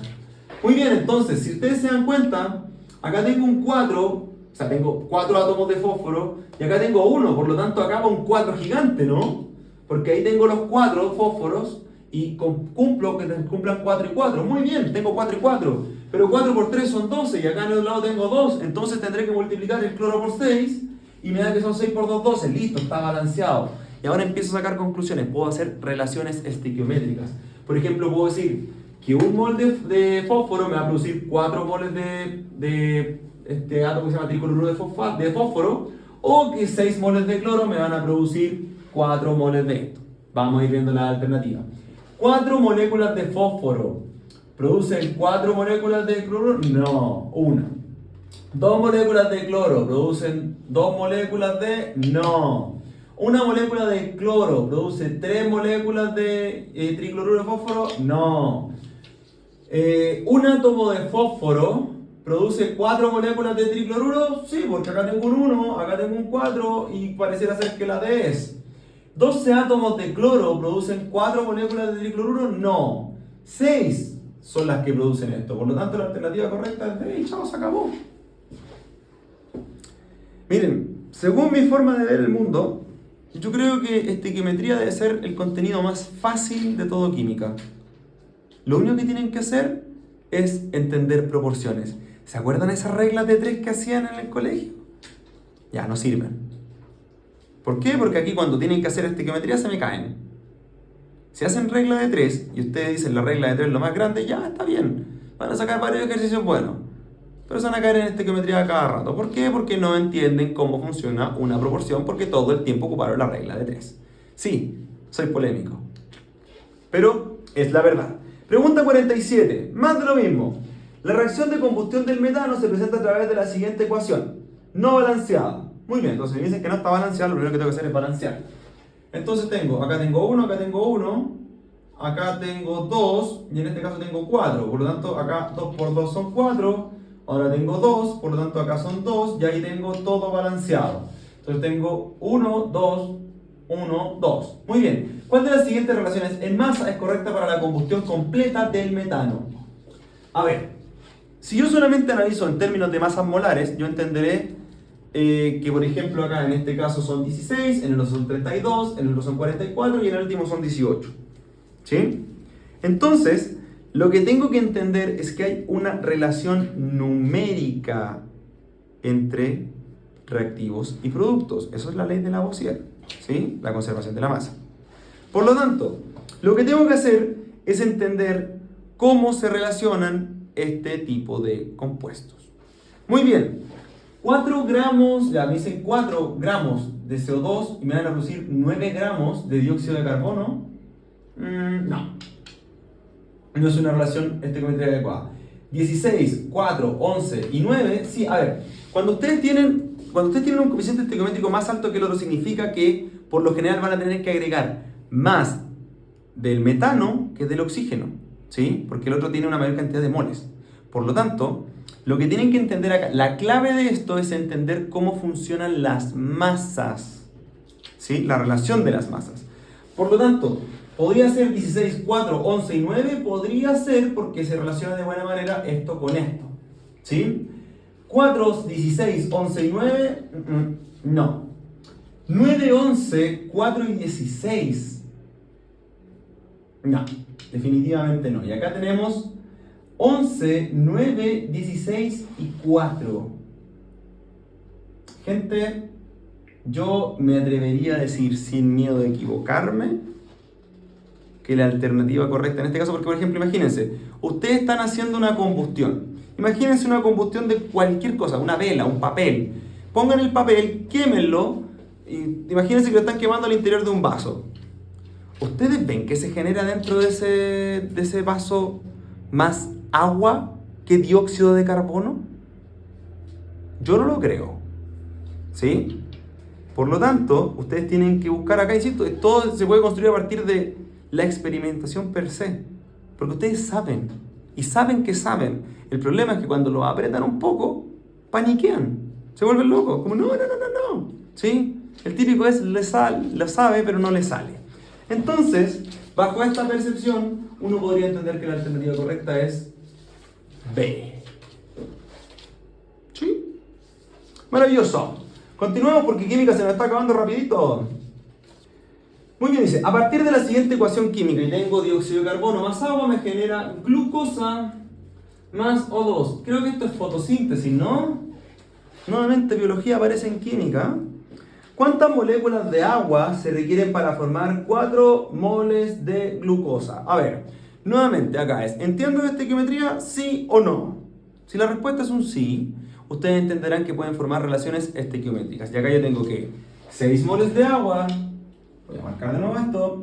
Muy bien, entonces, si ustedes se dan cuenta, acá tengo un 4, o sea, tengo 4 átomos de fósforo, y acá tengo 1, por lo tanto acá va un 4 gigante, ¿no? Porque ahí tengo los 4 fósforos, y cumplo que cumplan 4 y 4. Muy bien, tengo 4 y 4, pero 4 por 3 son 12, y acá en el otro lado tengo 2, entonces tendré que multiplicar el cloro por 6, y me da que son 6 por 2, 12, listo, está balanceado. Y ahora empiezo a sacar conclusiones, puedo hacer relaciones estequiométricas. Por ejemplo, puedo decir que un mol de fósforo me va a producir 4 moles de este átomo que se llama tricloruro de fósforo, o que 6 moles de cloro me van a producir 4 moles de esto. Vamos a ir viendo la alternativa. 4 moléculas de fósforo producen 4 moléculas de cloro, no, una. 2 moléculas de cloro producen 2 moléculas de, no. Una molécula de cloro produce 3 moléculas de tricloruro de fósforo, no. Un átomo de fósforo produce 4 moléculas de tricloruro, sí, porque acá tengo un 1, acá tengo un 4 y pareciera ser que la D es. 12 átomos de cloro producen 4 moléculas de tricloruro, no. 6 son las que producen esto, por lo tanto la alternativa correcta es D y chao, se acabó. Miren, según mi forma de ver el mundo, yo creo que estequiometría debe ser el contenido más fácil de todo química. Lo único que tienen que hacer es entender proporciones. ¿Se acuerdan esas reglas de 3 que hacían en el colegio? Ya, no sirven. ¿Por qué? Porque aquí cuando tienen que hacer estequiometría se me caen. Si hacen regla de 3 y ustedes dicen la regla de 3 es lo más grande, ya está bien. Van a sacar varios ejercicios buenos. Pero se van a caer en estequiometría cada rato. ¿Por qué? Porque no entienden cómo funciona una proporción, porque todo el tiempo ocuparon la regla de 3. Sí, soy polémico, pero es la verdad. Pregunta 47. Más de lo mismo. La reacción de combustión del metano se presenta a través de la siguiente ecuación. No balanceada. Muy bien, entonces me dicen que no está balanceada, lo primero que tengo que hacer es balancear. Entonces acá tengo 1, acá tengo 1, acá tengo 2, y en este caso tengo 4. Por lo tanto, acá 2 por 2 son 4. Ahora tengo 2, por lo tanto acá son 2, y ahí tengo todo balanceado. Entonces tengo 1, 2, 1, 2. Muy bien. ¿Cuál de las siguientes relaciones en masa es correcta para la combustión completa del metano? A ver, si yo solamente analizo en términos de masas molares, yo entenderé que, por ejemplo, acá en este caso son 16, en el otro son 32, en el otro son 44 y en el último son 18. ¿Sí? Entonces, lo que tengo que entender es que hay una relación numérica entre reactivos y productos. Eso es la ley de Lavoisier, ¿sí? La conservación de la masa. Por lo tanto, lo que tengo que hacer es entender cómo se relacionan este tipo de compuestos. Muy bien, 4 gramos, ya me dicen 4 gramos de CO2 y me van a producir 9 gramos de dióxido de carbono. No es una relación estequiométrica adecuada. 16, 4, 11 y 9, sí, a ver, cuando ustedes tienen un coeficiente estequiométrico más alto que el otro, significa que por lo general van a tener que agregar más del metano que del oxígeno, ¿sí? Porque el otro tiene una mayor cantidad de moles. Por lo tanto, lo que tienen que entender acá, la clave de esto es entender cómo funcionan las masas, ¿sí? La relación de las masas. Por lo tanto, podría ser 16, 4, 11 y 9, podría ser porque se relaciona de buena manera esto con esto, ¿sí? 4, 16, 11 y 9, no. 9, 11, 4 y 16, no, definitivamente no. Y acá tenemos 11, 9, 16 y 4. Gente, yo me atrevería a decir sin miedo de equivocarme que la alternativa correcta en este caso, porque por ejemplo, imagínense, ustedes están haciendo una combustión. Imagínense una combustión de cualquier cosa, una vela, un papel. Pongan el papel, quémenlo, y imagínense que lo están quemando al interior de un vaso. ¿Ustedes ven que se genera dentro de ese vaso más agua que dióxido de carbono? Yo no lo creo. ¿Sí? Por lo tanto, ustedes tienen que buscar acá, insisto, todo se puede construir a partir de la experimentación per se. Porque ustedes saben, y saben que saben. El problema es que cuando lo apretan un poco, paniquean, se vuelven locos, como no. ¿Sí? El típico es, lo sabe, pero no le sale. Entonces, bajo esta percepción, uno podría entender que la alternativa correcta es B. ¿Sí? Maravilloso. Continuemos porque química se nos está acabando rapidito. Muy bien, dice, a partir de la siguiente ecuación química, y tengo dióxido de carbono más agua, me genera glucosa más O2. Creo que esto es fotosíntesis, ¿no? Nuevamente, biología aparece en química. ¿Cuántas moléculas de agua se requieren para formar 4 moles de glucosa? A ver, nuevamente acá es, ¿entiendo esta estequiometría? ¿Sí o no? Si la respuesta es un sí, ustedes entenderán que pueden formar relaciones estequiométricas. Y acá yo tengo que 6 moles de agua, voy a marcar de nuevo esto,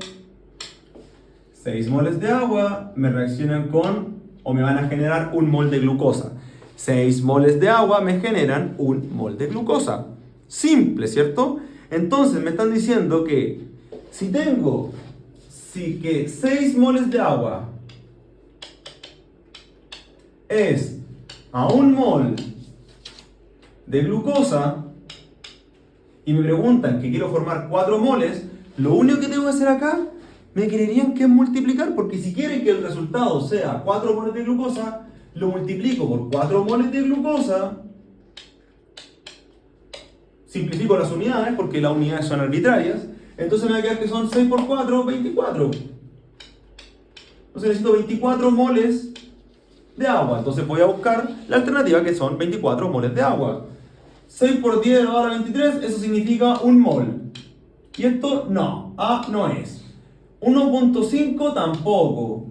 6 moles de agua me reaccionan con, o me van a generar 1 mol de glucosa. 6 moles de agua me generan 1 mol de glucosa. Simple, ¿cierto? Entonces me están diciendo que si tengo 6 moles de agua es a 1 mol de glucosa y me preguntan que quiero formar 4 moles, lo único que tengo que hacer acá, me creerían que es multiplicar, porque si quieren que el resultado sea 4 moles de glucosa, lo multiplico por 4 moles de glucosa. Simplifico las unidades porque las unidades son arbitrarias. Entonces me va a quedar que son 6 por 4, 24. Entonces necesito 24 moles de agua. Entonces voy a buscar la alternativa que son 24 moles de agua. 6 por 10 elevado a la 23, eso significa 1 mol. Y esto no, A no es. 1.5 tampoco.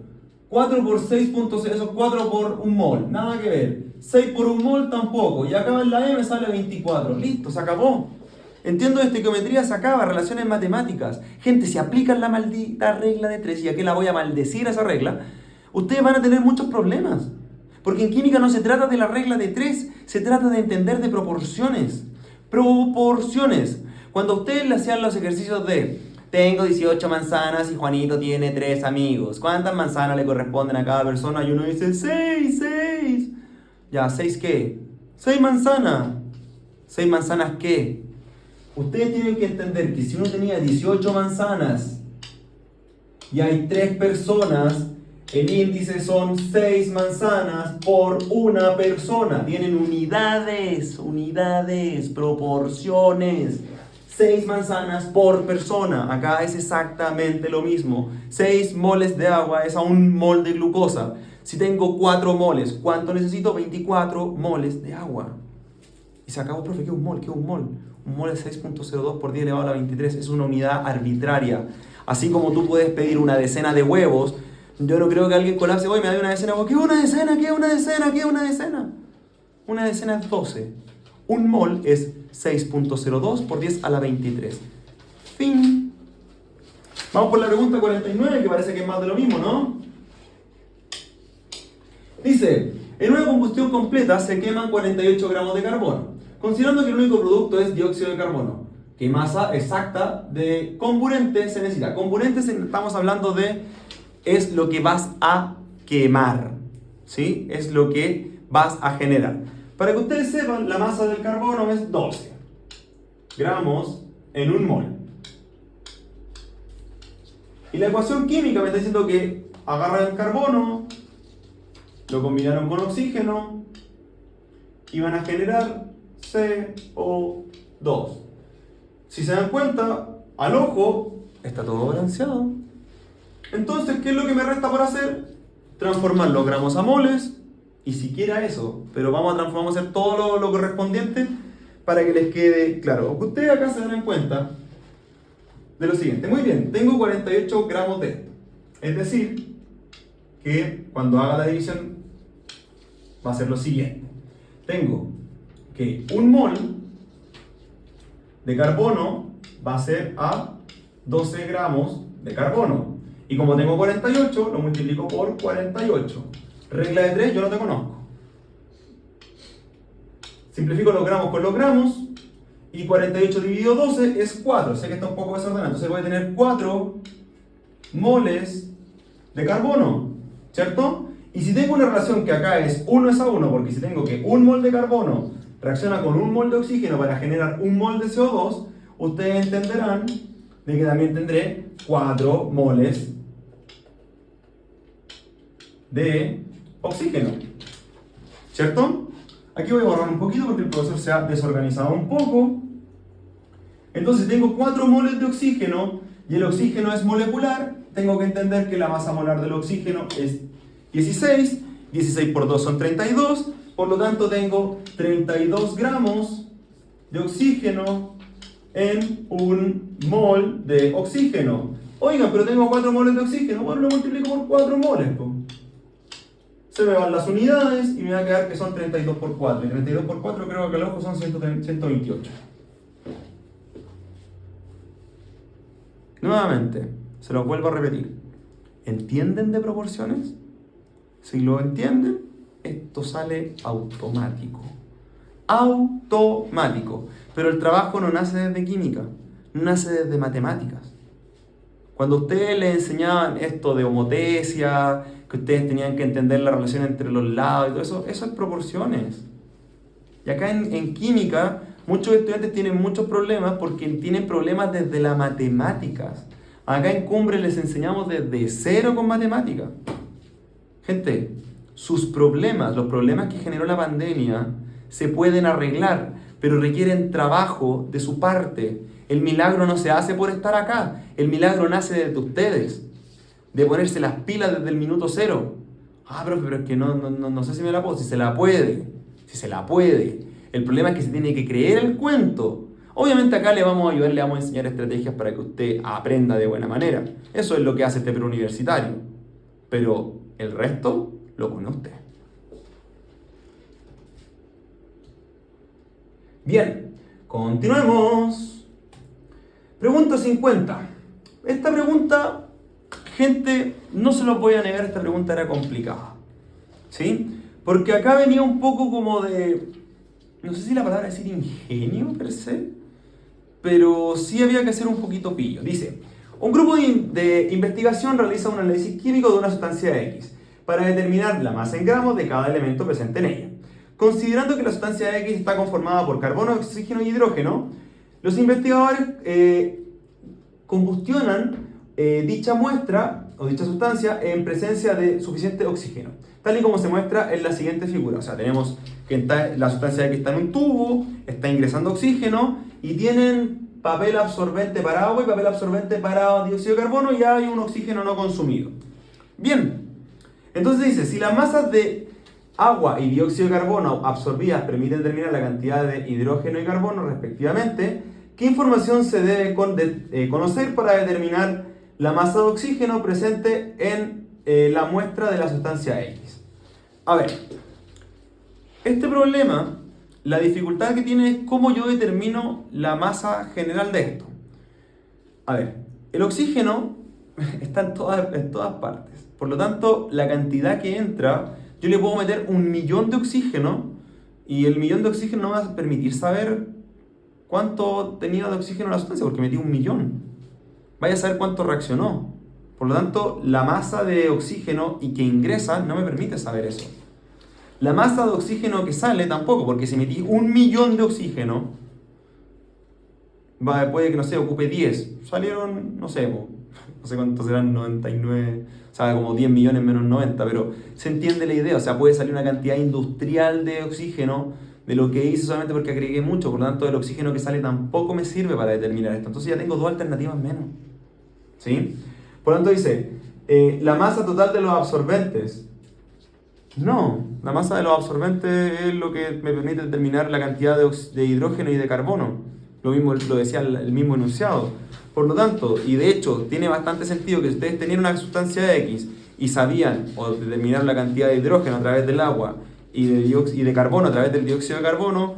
4 por 6.6, eso es 4 por 1 mol. Nada que ver. 6 por 1 mol tampoco. Y acá en la E me sale 24. Listo, se acabó. Entiendo de estequiometría, se acaba. Relaciones matemáticas. Gente, si aplican la maldita regla de 3, y aquí la voy a maldecir a esa regla, ustedes van a tener muchos problemas. Porque en química no se trata de la regla de 3, se trata de entender de proporciones. Proporciones. Cuando ustedes le hacían los ejercicios de tengo 18 manzanas y Juanito tiene 3 amigos, ¿cuántas manzanas le corresponden a cada persona? Y uno dice 6. Ya, ¿6 qué? 6 manzanas. ¿6 manzanas qué? Ustedes tienen que entender que si uno tenía 18 manzanas y hay 3 personas, el índice son 6 manzanas por una persona. Tienen unidades, proporciones. 6 manzanas por persona. Acá es exactamente lo mismo. 6 moles de agua es a 1 mol de glucosa. Si tengo 4 moles, ¿cuánto necesito? 24 moles de agua. Y se acabó, profe, ¿qué es un mol? ¿Qué es un mol? Un mol es 6.02 por 10 elevado a la 23. Es una unidad arbitraria. Así como tú puedes pedir una decena de huevos, yo no creo que alguien colapse, oye, me da una decena de huevos. ¿Qué es una decena? ¿Qué es una decena? ¿Qué es una decena? Una decena es 12. Un mol es 6.02 por 10 a la 23. Fin. Vamos por la pregunta 49, que parece que es más de lo mismo, ¿no? Dice, en una combustión completa se queman 48 gramos de carbono, considerando que el único producto es dióxido de carbono. ¿Qué masa exacta de comburente se necesita? Comburente estamos hablando de, es lo que vas a quemar, ¿sí? Es lo que vas a generar. Para que ustedes sepan, la masa del carbono es 12 gramos en 1 mol. Y la ecuación química me está diciendo que agarran carbono, lo combinaron con oxígeno y van a generar CO2. Si se dan cuenta, al ojo está todo balanceado. Entonces, ¿qué es lo que me resta por hacer? transformar los gramos a moles, y siquiera eso, pero vamos a hacer todo lo correspondiente para que les quede claro. Ustedes acá se dan cuenta de lo siguiente. Muy bien, tengo 48 gramos de esto. Es decir, que cuando haga la división va a ser lo siguiente. Tengo que un mol de carbono va a ser a 12 gramos de carbono. Y como tengo 48, lo multiplico por 48. Regla de 3, yo no te conozco. Simplifico los gramos con los gramos. Y 48 dividido 12 es 4. Sé que está un poco desordenado. Entonces voy a tener 4 moles de carbono. ¿Cierto? Y si tengo una relación que acá es 1 es a 1, porque si tengo que un mol de carbono reacciona con un mol de oxígeno para generar un mol de CO2, ustedes entenderán de que también tendré 4 moles de oxígeno. ¿Cierto? Aquí voy a borrar un poquito porque el profesor se ha desorganizado un poco. Entonces tengo 4 moles de oxígeno y el oxígeno es molecular. Tengo que entender que la masa molar del oxígeno es 16. 16 por 2 son 32. Por lo tanto tengo 32 gramos de oxígeno en un mol de oxígeno. Oigan, pero tengo 4 moles de oxígeno. Bueno, lo multiplico por 4 moles. Se me van las unidades y me va a quedar que son 32 por 4. Y 32 por 4 creo que al ojo son 128. Nuevamente, se los vuelvo a repetir. ¿Entienden de proporciones? Si lo entienden, esto sale automático. Automático. Pero el trabajo no nace desde química, nace desde matemáticas. Cuando ustedes les enseñaban esto de homotesia, que ustedes tenían que entender la relación entre los lados y todo eso, eso es proporciones. Y acá en química, muchos estudiantes tienen muchos problemas porque tienen problemas desde las matemáticas. Acá en Cumbre les enseñamos desde cero con matemáticas. Gente, sus problemas, los problemas que generó la pandemia, se pueden arreglar, pero requieren trabajo de su parte. El milagro no se hace por estar acá, el milagro nace desde ustedes, de ponerse las pilas desde el minuto cero. Ah, profe, pero es que no sé si me la puedo, si se la puede. El problema es que se tiene que creer el cuento. Obviamente acá le vamos a ayudar, le vamos a enseñar estrategias para que usted aprenda de buena manera. Eso es lo que hace este preuniversitario. Pero el resto lo pone usted. Bien, continuemos. Pregunta 50. Esta pregunta, gente, no se los voy a negar, esta pregunta era complicada. ¿Sí? Porque acá venía un poco como de, no sé si la palabra es decir ingenio per se, pero sí había que hacer un poquito pillo. Dice, un grupo de investigación realiza un análisis químico de una sustancia X para determinar la masa en gramos de cada elemento presente en ella. Considerando que la sustancia X está conformada por carbono, oxígeno y hidrógeno, los investigadores combustionan dicha muestra o dicha sustancia en presencia de suficiente oxígeno, tal y como se muestra en la siguiente figura. O sea, tenemos que la sustancia X está en un tubo, está ingresando oxígeno y tienen papel absorbente para agua y papel absorbente para dióxido de carbono y hay un oxígeno no consumido. Bien, entonces dice, si las masas de agua y dióxido de carbono absorbidas permiten determinar la cantidad de hidrógeno y carbono respectivamente, ¿qué información se debe conocer para determinar la masa de oxígeno presente en la muestra de la sustancia X? A ver, este problema, la dificultad que tiene es cómo yo determino la masa general de esto. A ver, el oxígeno está en todas partes. Por lo tanto, la cantidad que entra, yo le puedo meter 1.000.000 de oxígeno y el 1.000.000 de oxígeno no me va a permitir saber cuánto tenía de oxígeno la sustancia, porque metí 1.000.000. Vaya a saber cuánto reaccionó. Por lo tanto, la masa de oxígeno y que ingresa no me permite saber eso. La masa de oxígeno que sale tampoco, porque si metí 1.000.000 de oxígeno, puede que, no sé, ocupe 10. Salieron, no sé cuántos serán, 99, o sea, como 10 millones menos 90, pero se entiende la idea. O sea, puede salir una cantidad industrial de oxígeno de lo que hice solamente porque agregué mucho. Por lo tanto, el oxígeno que sale tampoco me sirve para determinar esto. Entonces ya tengo dos alternativas menos. ¿Sí? Por lo tanto dice, La masa total de los absorbentes. No, la masa de los absorbentes es lo que me permite determinar la cantidad de hidrógeno y de carbono. Lo mismo lo decía el mismo enunciado. Por lo tanto, y de hecho tiene bastante sentido que ustedes tenían una sustancia X y sabían o determinar la cantidad de hidrógeno a través del agua y de carbono a través del dióxido de carbono.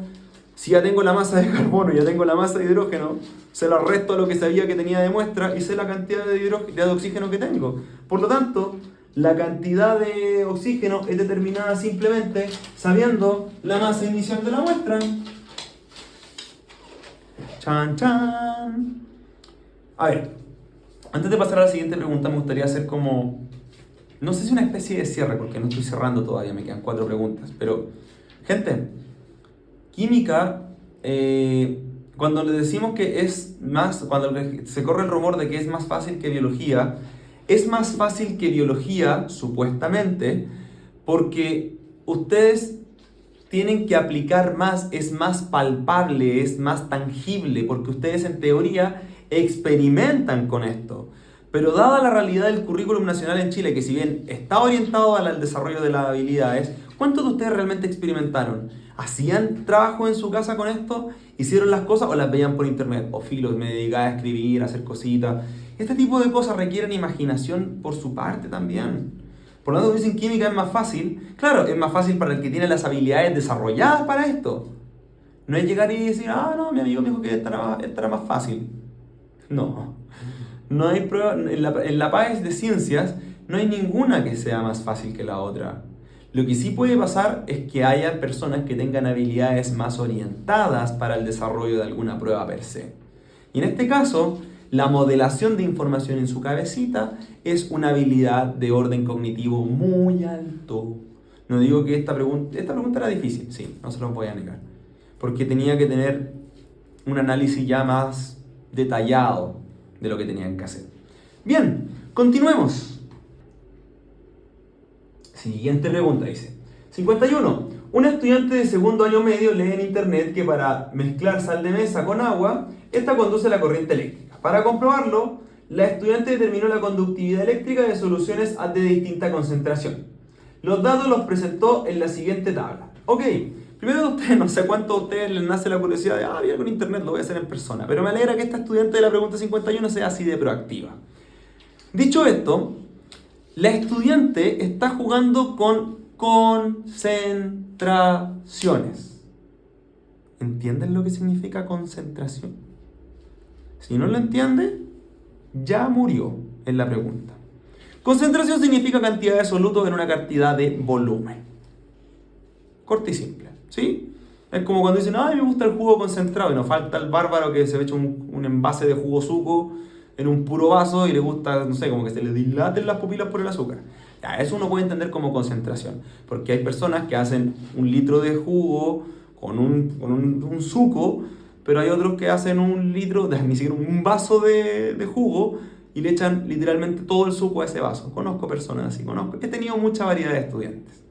Si ya tengo la masa de carbono y ya tengo la masa de hidrógeno, se la resto a lo que sabía que tenía de muestra y sé la cantidad de oxígeno que tengo. Por lo tanto, la cantidad de oxígeno es determinada simplemente sabiendo la masa inicial de la muestra. Chan, chan. A ver, antes de pasar a la siguiente pregunta, me gustaría hacer como, no sé si una especie de cierre, porque no estoy cerrando todavía, me quedan 4 preguntas. Pero, gente, química, cuando le decimos que es más, cuando se corre el rumor de que es más fácil que biología, es más fácil que biología, supuestamente, porque ustedes tienen que aplicar más, es más palpable, es más tangible, porque ustedes en teoría experimentan con esto. Pero dada la realidad del currículum nacional en Chile, que si bien está orientado al desarrollo de las habilidades, ¿cuántos de ustedes realmente experimentaron? ¿Hacían trabajo en su casa con esto? ¿Hicieron las cosas o las veían por internet? O filos, me dedicaba a escribir, a hacer cositas. Este tipo de cosas requieren imaginación por su parte también. Por lo tanto, dicen química es más fácil. Claro, es más fácil para el que tiene las habilidades desarrolladas para esto. No es llegar y decir, ah, no, mi amigo me dijo que estará más fácil. No. No hay prueba, en la PAES de ciencias no hay ninguna que sea más fácil que la otra. Lo que sí puede pasar es que haya personas que tengan habilidades más orientadas para el desarrollo de alguna prueba per se. Y en este caso, la modelación de información en su cabecita es una habilidad de orden cognitivo muy alto. No digo que esta pregunta era difícil, sí, no se lo voy a negar. Porque tenía que tener un análisis ya más detallado de lo que tenían que hacer. Bien, continuemos. Siguiente pregunta dice: 51. Un estudiante de segundo año medio lee en internet que para mezclar sal de mesa con agua, esta conduce a la corriente eléctrica. Para comprobarlo, la estudiante determinó la conductividad eléctrica de soluciones de distinta concentración. Los datos los presentó en la siguiente tabla. Ok, primero de ustedes, no sé cuánto a ustedes les nace la curiosidad de, vi algo en internet, lo voy a hacer en persona. Pero me alegra que esta estudiante de la pregunta 51 sea así de proactiva. Dicho esto, la estudiante está jugando con concentraciones. ¿Entienden lo que significa concentración? Si no lo entiende, ya murió en la pregunta. Concentración significa cantidad de solutos en una cantidad de volumen. Corto y simple, ¿sí? Es como cuando dicen, me gusta el jugo concentrado, y nos falta el bárbaro que se ve hecho un envase de jugo suco en un puro vaso y le gusta, no sé, como que se le dilaten las pupilas por el azúcar. Ya, eso uno puede entender como concentración, porque hay personas que hacen 1 litro de jugo con un suco, pero hay otros que hacen 1 litro, ni siquiera un vaso de jugo, y le echan literalmente todo el suco a ese vaso. Conozco personas así, he tenido mucha variedad de estudiantes.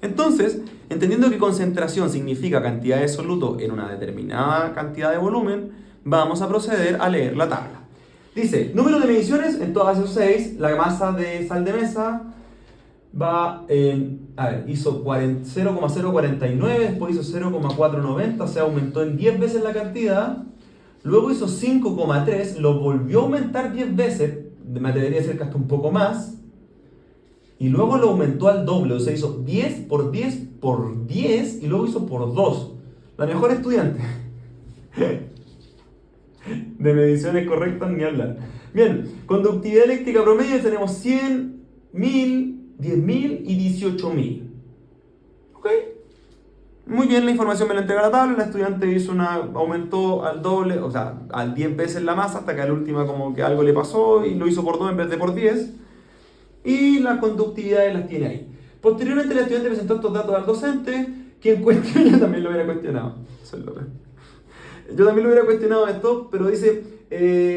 Entonces, entendiendo que concentración significa cantidad de soluto en una determinada cantidad de volumen, vamos a proceder a leer la tabla. Dice, número de mediciones en todas esos 6, la masa de sal de mesa va en, hizo 0,049, después hizo 0,490, o sea, aumentó en 10 veces la cantidad, luego hizo 5,3, lo volvió a aumentar 10 veces, me atrevería a decir que hasta un poco más, y luego lo aumentó al doble, o sea, hizo 10 por 10 por 10, y luego hizo por 2. La mejor estudiante de mediciones correctas ni hablar. Bien, conductividad eléctrica promedio tenemos 100, 1000, 10.000 y 18.000. ¿Ok? Muy bien, la información me la entrega la tabla. La estudiante aumentó al doble, o sea, al 10 veces la masa, hasta que a la última como que algo le pasó y lo hizo por 2 en vez de por 10. Y las conductividades las tiene ahí. Posteriormente, la estudiante presentó estos datos al docente, quien cuestiona, yo también lo hubiera cuestionado. Eso es lo peor. Yo también lo hubiera cuestionado esto, pero dice,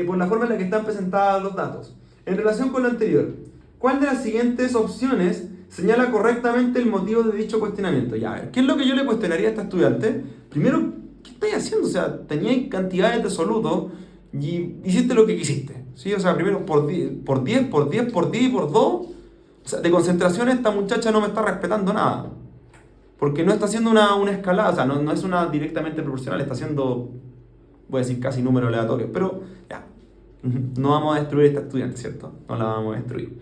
por la forma en la que están presentados los datos. En relación con lo anterior, ¿cuál de las siguientes opciones señala correctamente el motivo de dicho cuestionamiento? Ya, a ver, ¿qué es lo que yo le cuestionaría a esta estudiante? Primero, ¿qué estáis haciendo? O sea, teníais cantidades de solutos y hiciste lo que quisiste, ¿sí? O sea, primero por 10, por 10, por 10, por 10 y por 2. O sea, de concentración esta muchacha no me está respetando nada. Porque no está haciendo una escalada, o sea, no es una directamente proporcional, está haciendo, voy a decir casi números aleatorios, pero ya, no vamos a destruir a esta estudiante, ¿cierto? No la vamos a destruir.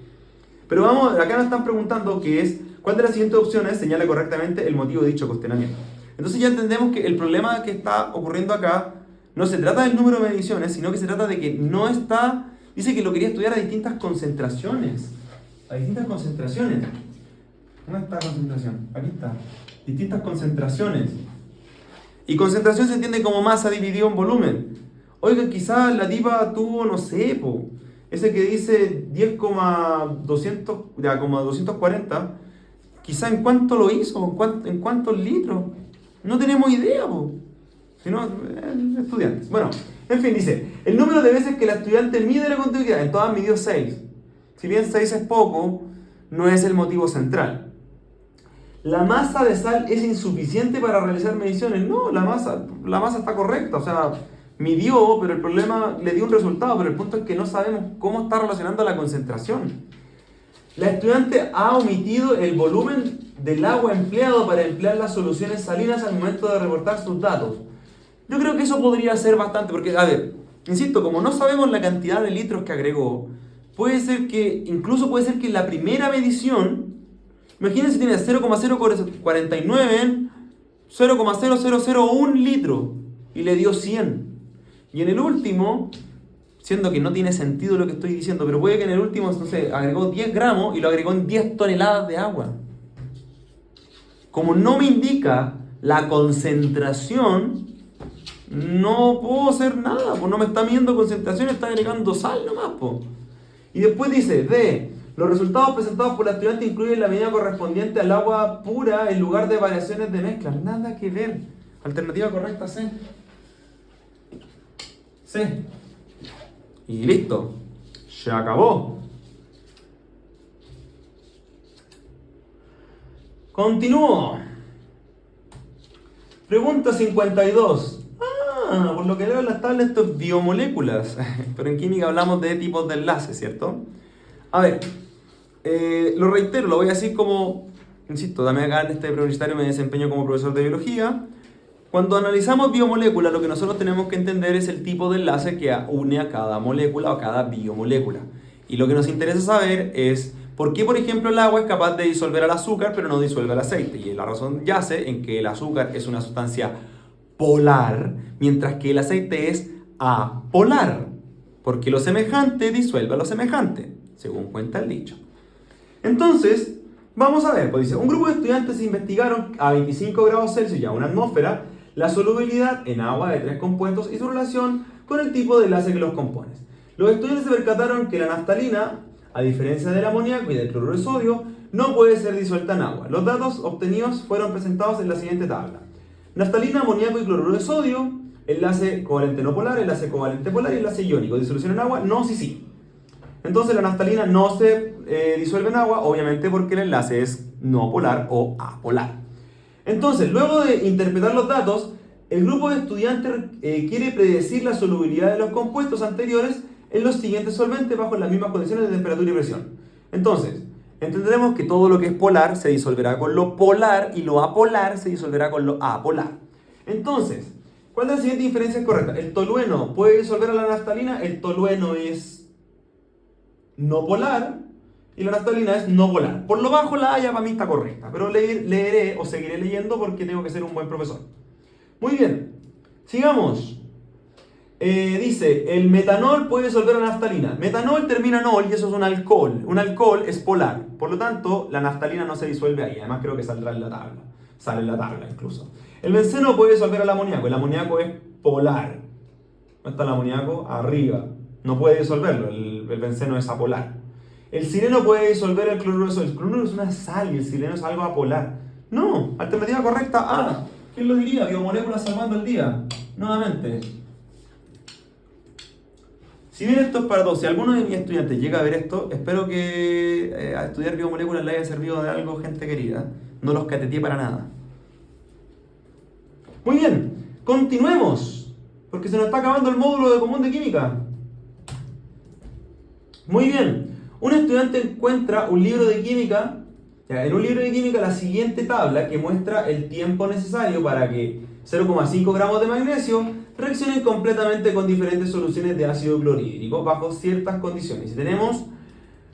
Pero vamos, acá nos están preguntando que es, ¿cuál de las siguientes opciones señala correctamente el motivo de dicho cuestionamiento? Entonces ya entendemos que el problema que está ocurriendo acá no se trata del número de mediciones, sino que se trata de que no está, dice que lo quería estudiar a distintas concentraciones. A distintas concentraciones. ¿Dónde está la concentración? Aquí está. Distintas concentraciones. Y concentración se entiende como masa dividido en volumen. Oiga, quizás la tipa tuvo, no sé, ese que dice 10,200, ya, como 240, quizás en cuánto lo hizo, en cuántos litros. No tenemos idea, si no, estudiantes. Bueno, en fin, dice, el número de veces que la estudiante mide la conductividad, en todas midió 6. Si bien 6 es poco, no es el motivo central. La masa de sal es insuficiente para realizar mediciones. No, la masa está correcta, o sea, midió, pero el problema le dio un resultado, pero el punto es que no sabemos cómo está relacionando la concentración. La estudiante ha omitido el volumen del agua empleado para emplear las soluciones salinas al momento de reportar sus datos. Yo creo que eso podría ser bastante, porque, a ver, insisto, como no sabemos la cantidad de litros que agregó, incluso puede ser que la primera medición, imagínense, tiene 0,049 en 0,0001 litro y le dio 100. Y en el último, siendo que no tiene sentido lo que estoy diciendo, pero puede que en el último, entonces, agregó 10 gramos y lo agregó en 10 toneladas de agua. Como no me indica la concentración, no puedo hacer nada, pues no me está midiendo concentración, está agregando sal nomás, pues. Y después dice, los resultados presentados por la estudiante incluyen la medida correspondiente al agua pura en lugar de variaciones de mezcla. Nada que ver. Alternativa correcta, C. C. Y listo. Se acabó. Continúo. Pregunta 52. Por lo que leo en las tablas, esto es biomoléculas. Pero en química hablamos de tipos de enlaces, ¿cierto? A ver, lo reitero, lo voy a decir como, insisto, también acá en este preuniversitario me desempeño como profesor de biología. Cuando analizamos biomoléculas, lo que nosotros tenemos que entender es el tipo de enlace que une a cada molécula o a cada biomolécula. Y lo que nos interesa saber es por qué, por ejemplo, el agua es capaz de disolver al azúcar, pero no disuelve al aceite. Y la razón yace en que el azúcar es una sustancia polar, mientras que el aceite es apolar, porque lo semejante disuelve a lo semejante, según cuenta el dicho. Entonces, vamos a ver, pues dice, un grupo de estudiantes investigaron a 25 grados Celsius y a una atmósfera la solubilidad en agua de 3 compuestos y su relación con el tipo de enlace que los compone. Los estudiantes se percataron que la naftalina, a diferencia del amoníaco y del cloruro de sodio, no puede ser disuelta en agua. Los datos obtenidos fueron presentados en la siguiente tabla. Naftalina, amoníaco y cloruro de sodio, enlace covalente no polar, enlace covalente polar y enlace iónico. ¿Disolución en agua? No, sí, sí. Entonces la naftalina no se disuelve en agua, obviamente porque el enlace es no polar o apolar. Entonces, luego de interpretar los datos, el grupo de estudiantes quiere predecir la solubilidad de los compuestos anteriores en los siguientes solventes bajo las mismas condiciones de temperatura y presión. Entonces, entenderemos que todo lo que es polar se disolverá con lo polar y lo apolar se disolverá con lo apolar. Entonces, ¿cuál de las siguientes diferencias es correcta? ¿El tolueno puede disolver a la naftalina? El tolueno es no polar y la naftalina es no polar. Por lo bajo la A ya para mí está correcta, pero leeré o seguiré leyendo porque tengo que ser un buen profesor. Muy bien, sigamos. Dice, el metanol puede disolver la naftalina. Metanol termina en ol y eso es un alcohol. Un alcohol es polar. Por lo tanto, la naftalina no se disuelve ahí. Además creo que saldrá en la tabla. Sale en la tabla incluso. El benceno puede disolver al amoníaco. El amoníaco es polar. ¿Dónde está el amoníaco? Arriba. No puede disolverlo. El benceno es apolar. El sileno puede disolver el cloruro de sodio. El cloruro es una sal y el sileno es algo apolar. No. Alternativa correcta A. ¿Quién lo diría? Biomoléculas salvando el día. Nuevamente. Si bien esto es para todos, si alguno de mis estudiantes llega a ver esto, espero que a estudiar biomoléculas le haya servido de algo, gente querida. No los cateteé para nada. Muy bien, continuemos. Porque se nos está acabando el módulo de común de química. Muy bien. Un estudiante encuentra un libro de química. En un libro de química la siguiente tabla que muestra el tiempo necesario para que 0,5 gramos de magnesio reaccionen completamente con diferentes soluciones de ácido clorhídrico bajo ciertas condiciones. Si tenemos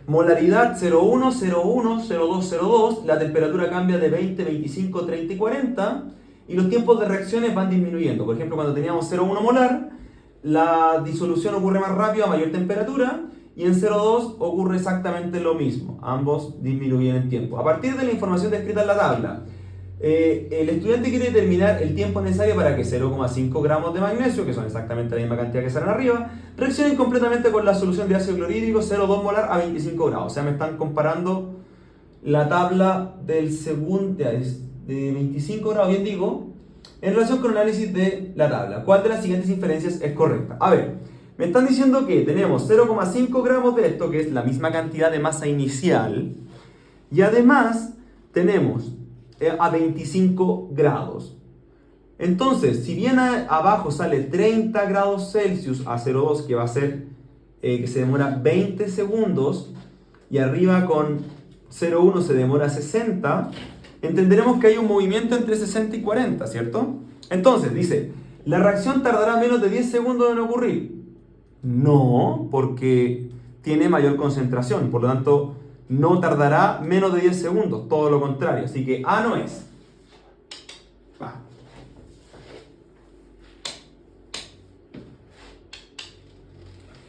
molaridad 0,1, 0,1, 0,2, 0,2, la temperatura cambia de 20, 25, 30 y 40 y los tiempos de reacciones van disminuyendo. Por ejemplo, cuando teníamos 0,1 molar, la disolución ocurre más rápido a mayor temperatura y en 0,2 ocurre exactamente lo mismo. Ambos disminuyen en tiempo. A partir de la información descrita en la tabla, el estudiante quiere determinar el tiempo necesario para que 0,5 gramos de magnesio, que son exactamente la misma cantidad que salen arriba, reaccionen completamente con la solución de ácido clorhídrico 0,2 molar a 25 grados. O sea, me están comparando la tabla del segundo, de 25 grados, bien digo, en relación con el análisis de la tabla. ¿Cuál de las siguientes inferencias es correcta? A ver, me están diciendo que tenemos 0,5 gramos de esto, que es la misma cantidad de masa inicial, y además tenemos a 25 grados. Entonces, si bien abajo sale 30 grados Celsius a 0,2, que va a ser que se demora 20 segundos, y arriba con 0,1 se demora 60, entenderemos que hay un movimiento entre 60 y 40, ¿cierto? Entonces, dice, ¿la reacción tardará menos de 10 segundos en ocurrir? No, porque tiene mayor concentración, por lo tanto, no tardará menos de 10 segundos, todo lo contrario. Así que A no es. Va.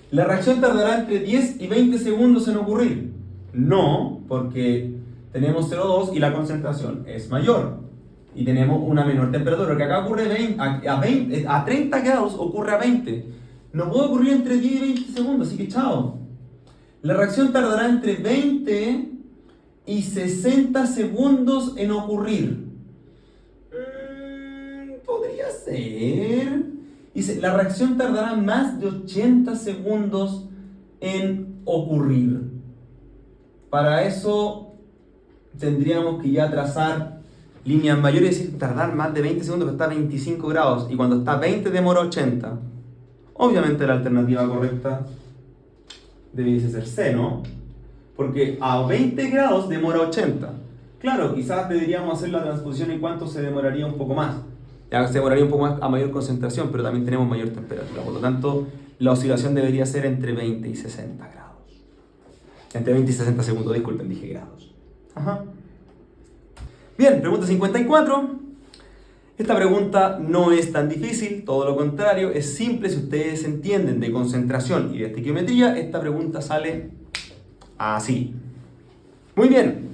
¿La reacción tardará entre 10 y 20 segundos en ocurrir? No, porque tenemos 0,2 y la concentración es mayor. Y tenemos una menor temperatura, porque acá ocurre a 30 grados ocurre a 20. No puede ocurrir entre 10 y 20 segundos, así que chao. La reacción tardará entre 20 y 60 segundos en ocurrir. Podría ser. Dice, la reacción tardará más de 80 segundos en ocurrir. Para eso tendríamos que ya trazar líneas mayores, es decir, tardar más de 20 segundos, que está a 25 grados. Y cuando está a 20 demora 80. Obviamente la alternativa correcta debiese ser C, ¿no? Porque a 20 grados demora 80. Claro, quizás deberíamos hacer la transposición en cuánto se demoraría un poco más. Ya se demoraría un poco más a mayor concentración, pero también tenemos mayor temperatura. Por lo tanto, la oscilación debería ser entre 20 y 60 grados. Entre 20 y 60 segundos, disculpen, dije grados. Ajá. Bien, pregunta 54. Esta pregunta no es tan difícil, todo lo contrario, es simple. Si ustedes entienden de concentración y de estequiometría, esta pregunta sale así. Muy bien.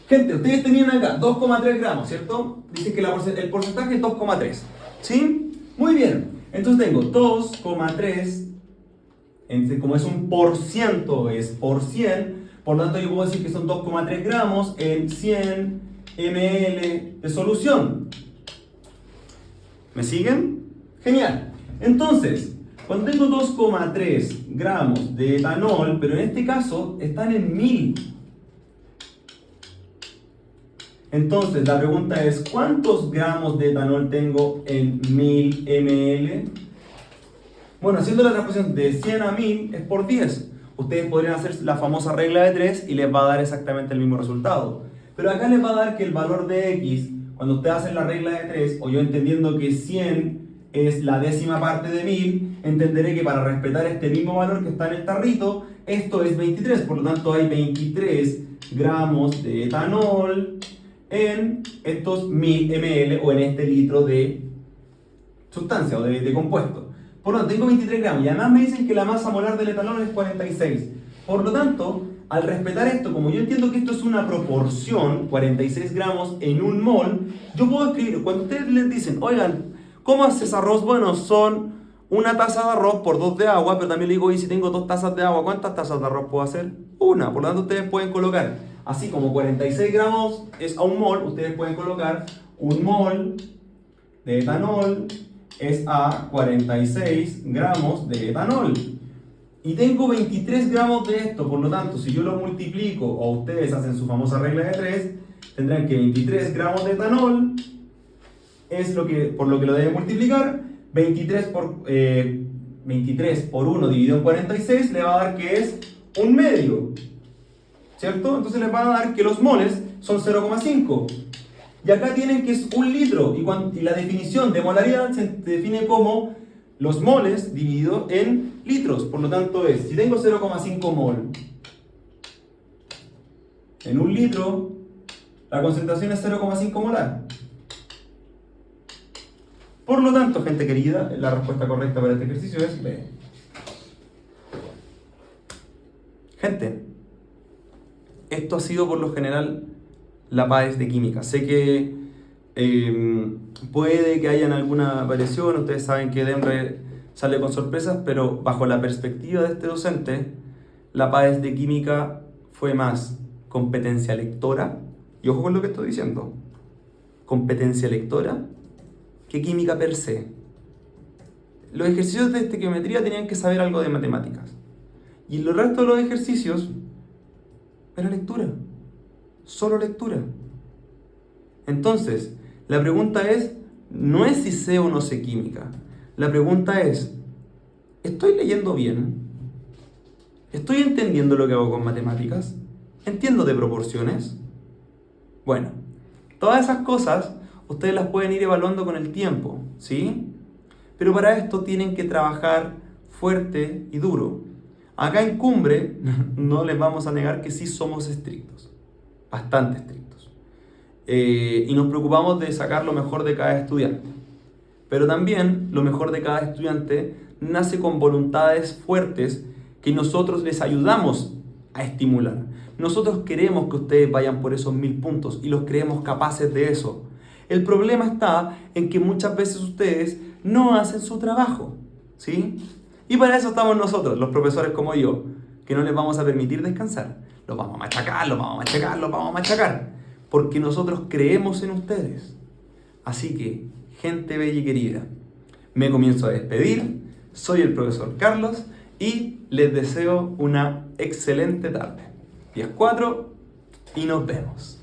Gente, ustedes tenían acá 2,3 gramos, ¿cierto? Dicen que el porcentaje es 2,3. ¿Sí? Muy bien. Entonces tengo 2,3, como es un por ciento, es por 100. Por lo tanto, yo puedo decir que son 2,3 gramos en 100 ml de solución. ¿Me siguen? Genial. Entonces, cuando tengo 2,3 gramos de etanol, pero en este caso están en 1000. Entonces, la pregunta es, ¿cuántos gramos de etanol tengo en 1000 ml? Bueno, haciendo la transposición de 100 a 1000 es por 10. Ustedes podrían hacer la famosa regla de 3 y les va a dar exactamente el mismo resultado. Pero acá les va a dar que el valor de X, cuando ustedes hacen la regla de 3, o yo entendiendo que 100 es la décima parte de 1000, entenderé que para respetar este mismo valor que está en el tarrito, esto es 23. Por lo tanto, hay 23 gramos de etanol en estos 1000 ml o en este litro de sustancia o de compuesto. Por lo tanto, tengo 23 gramos y además me dicen que la masa molar del etanol es 46. Por lo tanto, al respetar esto, como yo entiendo que esto es una proporción, 46 gramos en un mol, yo puedo escribir, cuando ustedes les dicen, oigan, ¿cómo haces arroz? Bueno, son una taza de arroz por 2 de agua, pero también le digo, y si tengo 2 tazas de agua, ¿cuántas tazas de arroz puedo hacer? Una. Por lo tanto, ustedes pueden colocar, así como 46 gramos es a un mol, ustedes pueden colocar un mol de etanol es a 46 gramos de etanol. Y tengo 23 gramos de esto, por lo tanto, si yo lo multiplico, o ustedes hacen su famosa regla de 3, tendrán que 23 gramos de etanol es por lo que lo deben multiplicar, 23 por 1 dividido en 46 le va a dar que es 1/2, ¿cierto? Entonces les va a dar que los moles son 0,5. Y acá tienen que es 1 litro, y la definición de molaridad se define como los moles dividido en litros. Por lo tanto es, si tengo 0,5 mol en 1 litro, la concentración es 0,5 molar. Por lo tanto, gente querida, la respuesta correcta para este ejercicio es B. Gente, esto ha sido por lo general la PAES de química. Sé que puede que hayan alguna variación, ustedes saben que DEMRE sale con sorpresas, pero bajo la perspectiva de este docente, la PAES de química fue más competencia lectora, y ojo con lo que estoy diciendo, competencia lectora, que química per se. Los ejercicios de estequiometría tenían que saber algo de matemáticas, y el resto de los ejercicios era lectura, solo lectura. Entonces, la pregunta no es si sé o no sé química. La pregunta es, ¿estoy leyendo bien? ¿Estoy entendiendo lo que hago con matemáticas? ¿Entiendo de proporciones? Bueno, todas esas cosas ustedes las pueden ir evaluando con el tiempo, ¿sí? Pero para esto tienen que trabajar fuerte y duro. Acá en Cumbre no les vamos a negar que sí somos estrictos, bastante estrictos. Y nos preocupamos de sacar lo mejor de cada estudiante. Pero también lo mejor de cada estudiante nace con voluntades fuertes que nosotros les ayudamos a estimular. Nosotros queremos que ustedes vayan por esos 1000 puntos y los creemos capaces de eso. El problema está en que muchas veces ustedes no hacen su trabajo, ¿sí? Y para eso estamos nosotros, los profesores como yo, que no les vamos a permitir descansar. Los vamos a machacar, los vamos a machacar, los vamos a machacar, porque nosotros creemos en ustedes. Así que, gente bella y querida, me comienzo a despedir. Soy el profesor Carlos y les deseo una excelente tarde. 10-4 y nos vemos.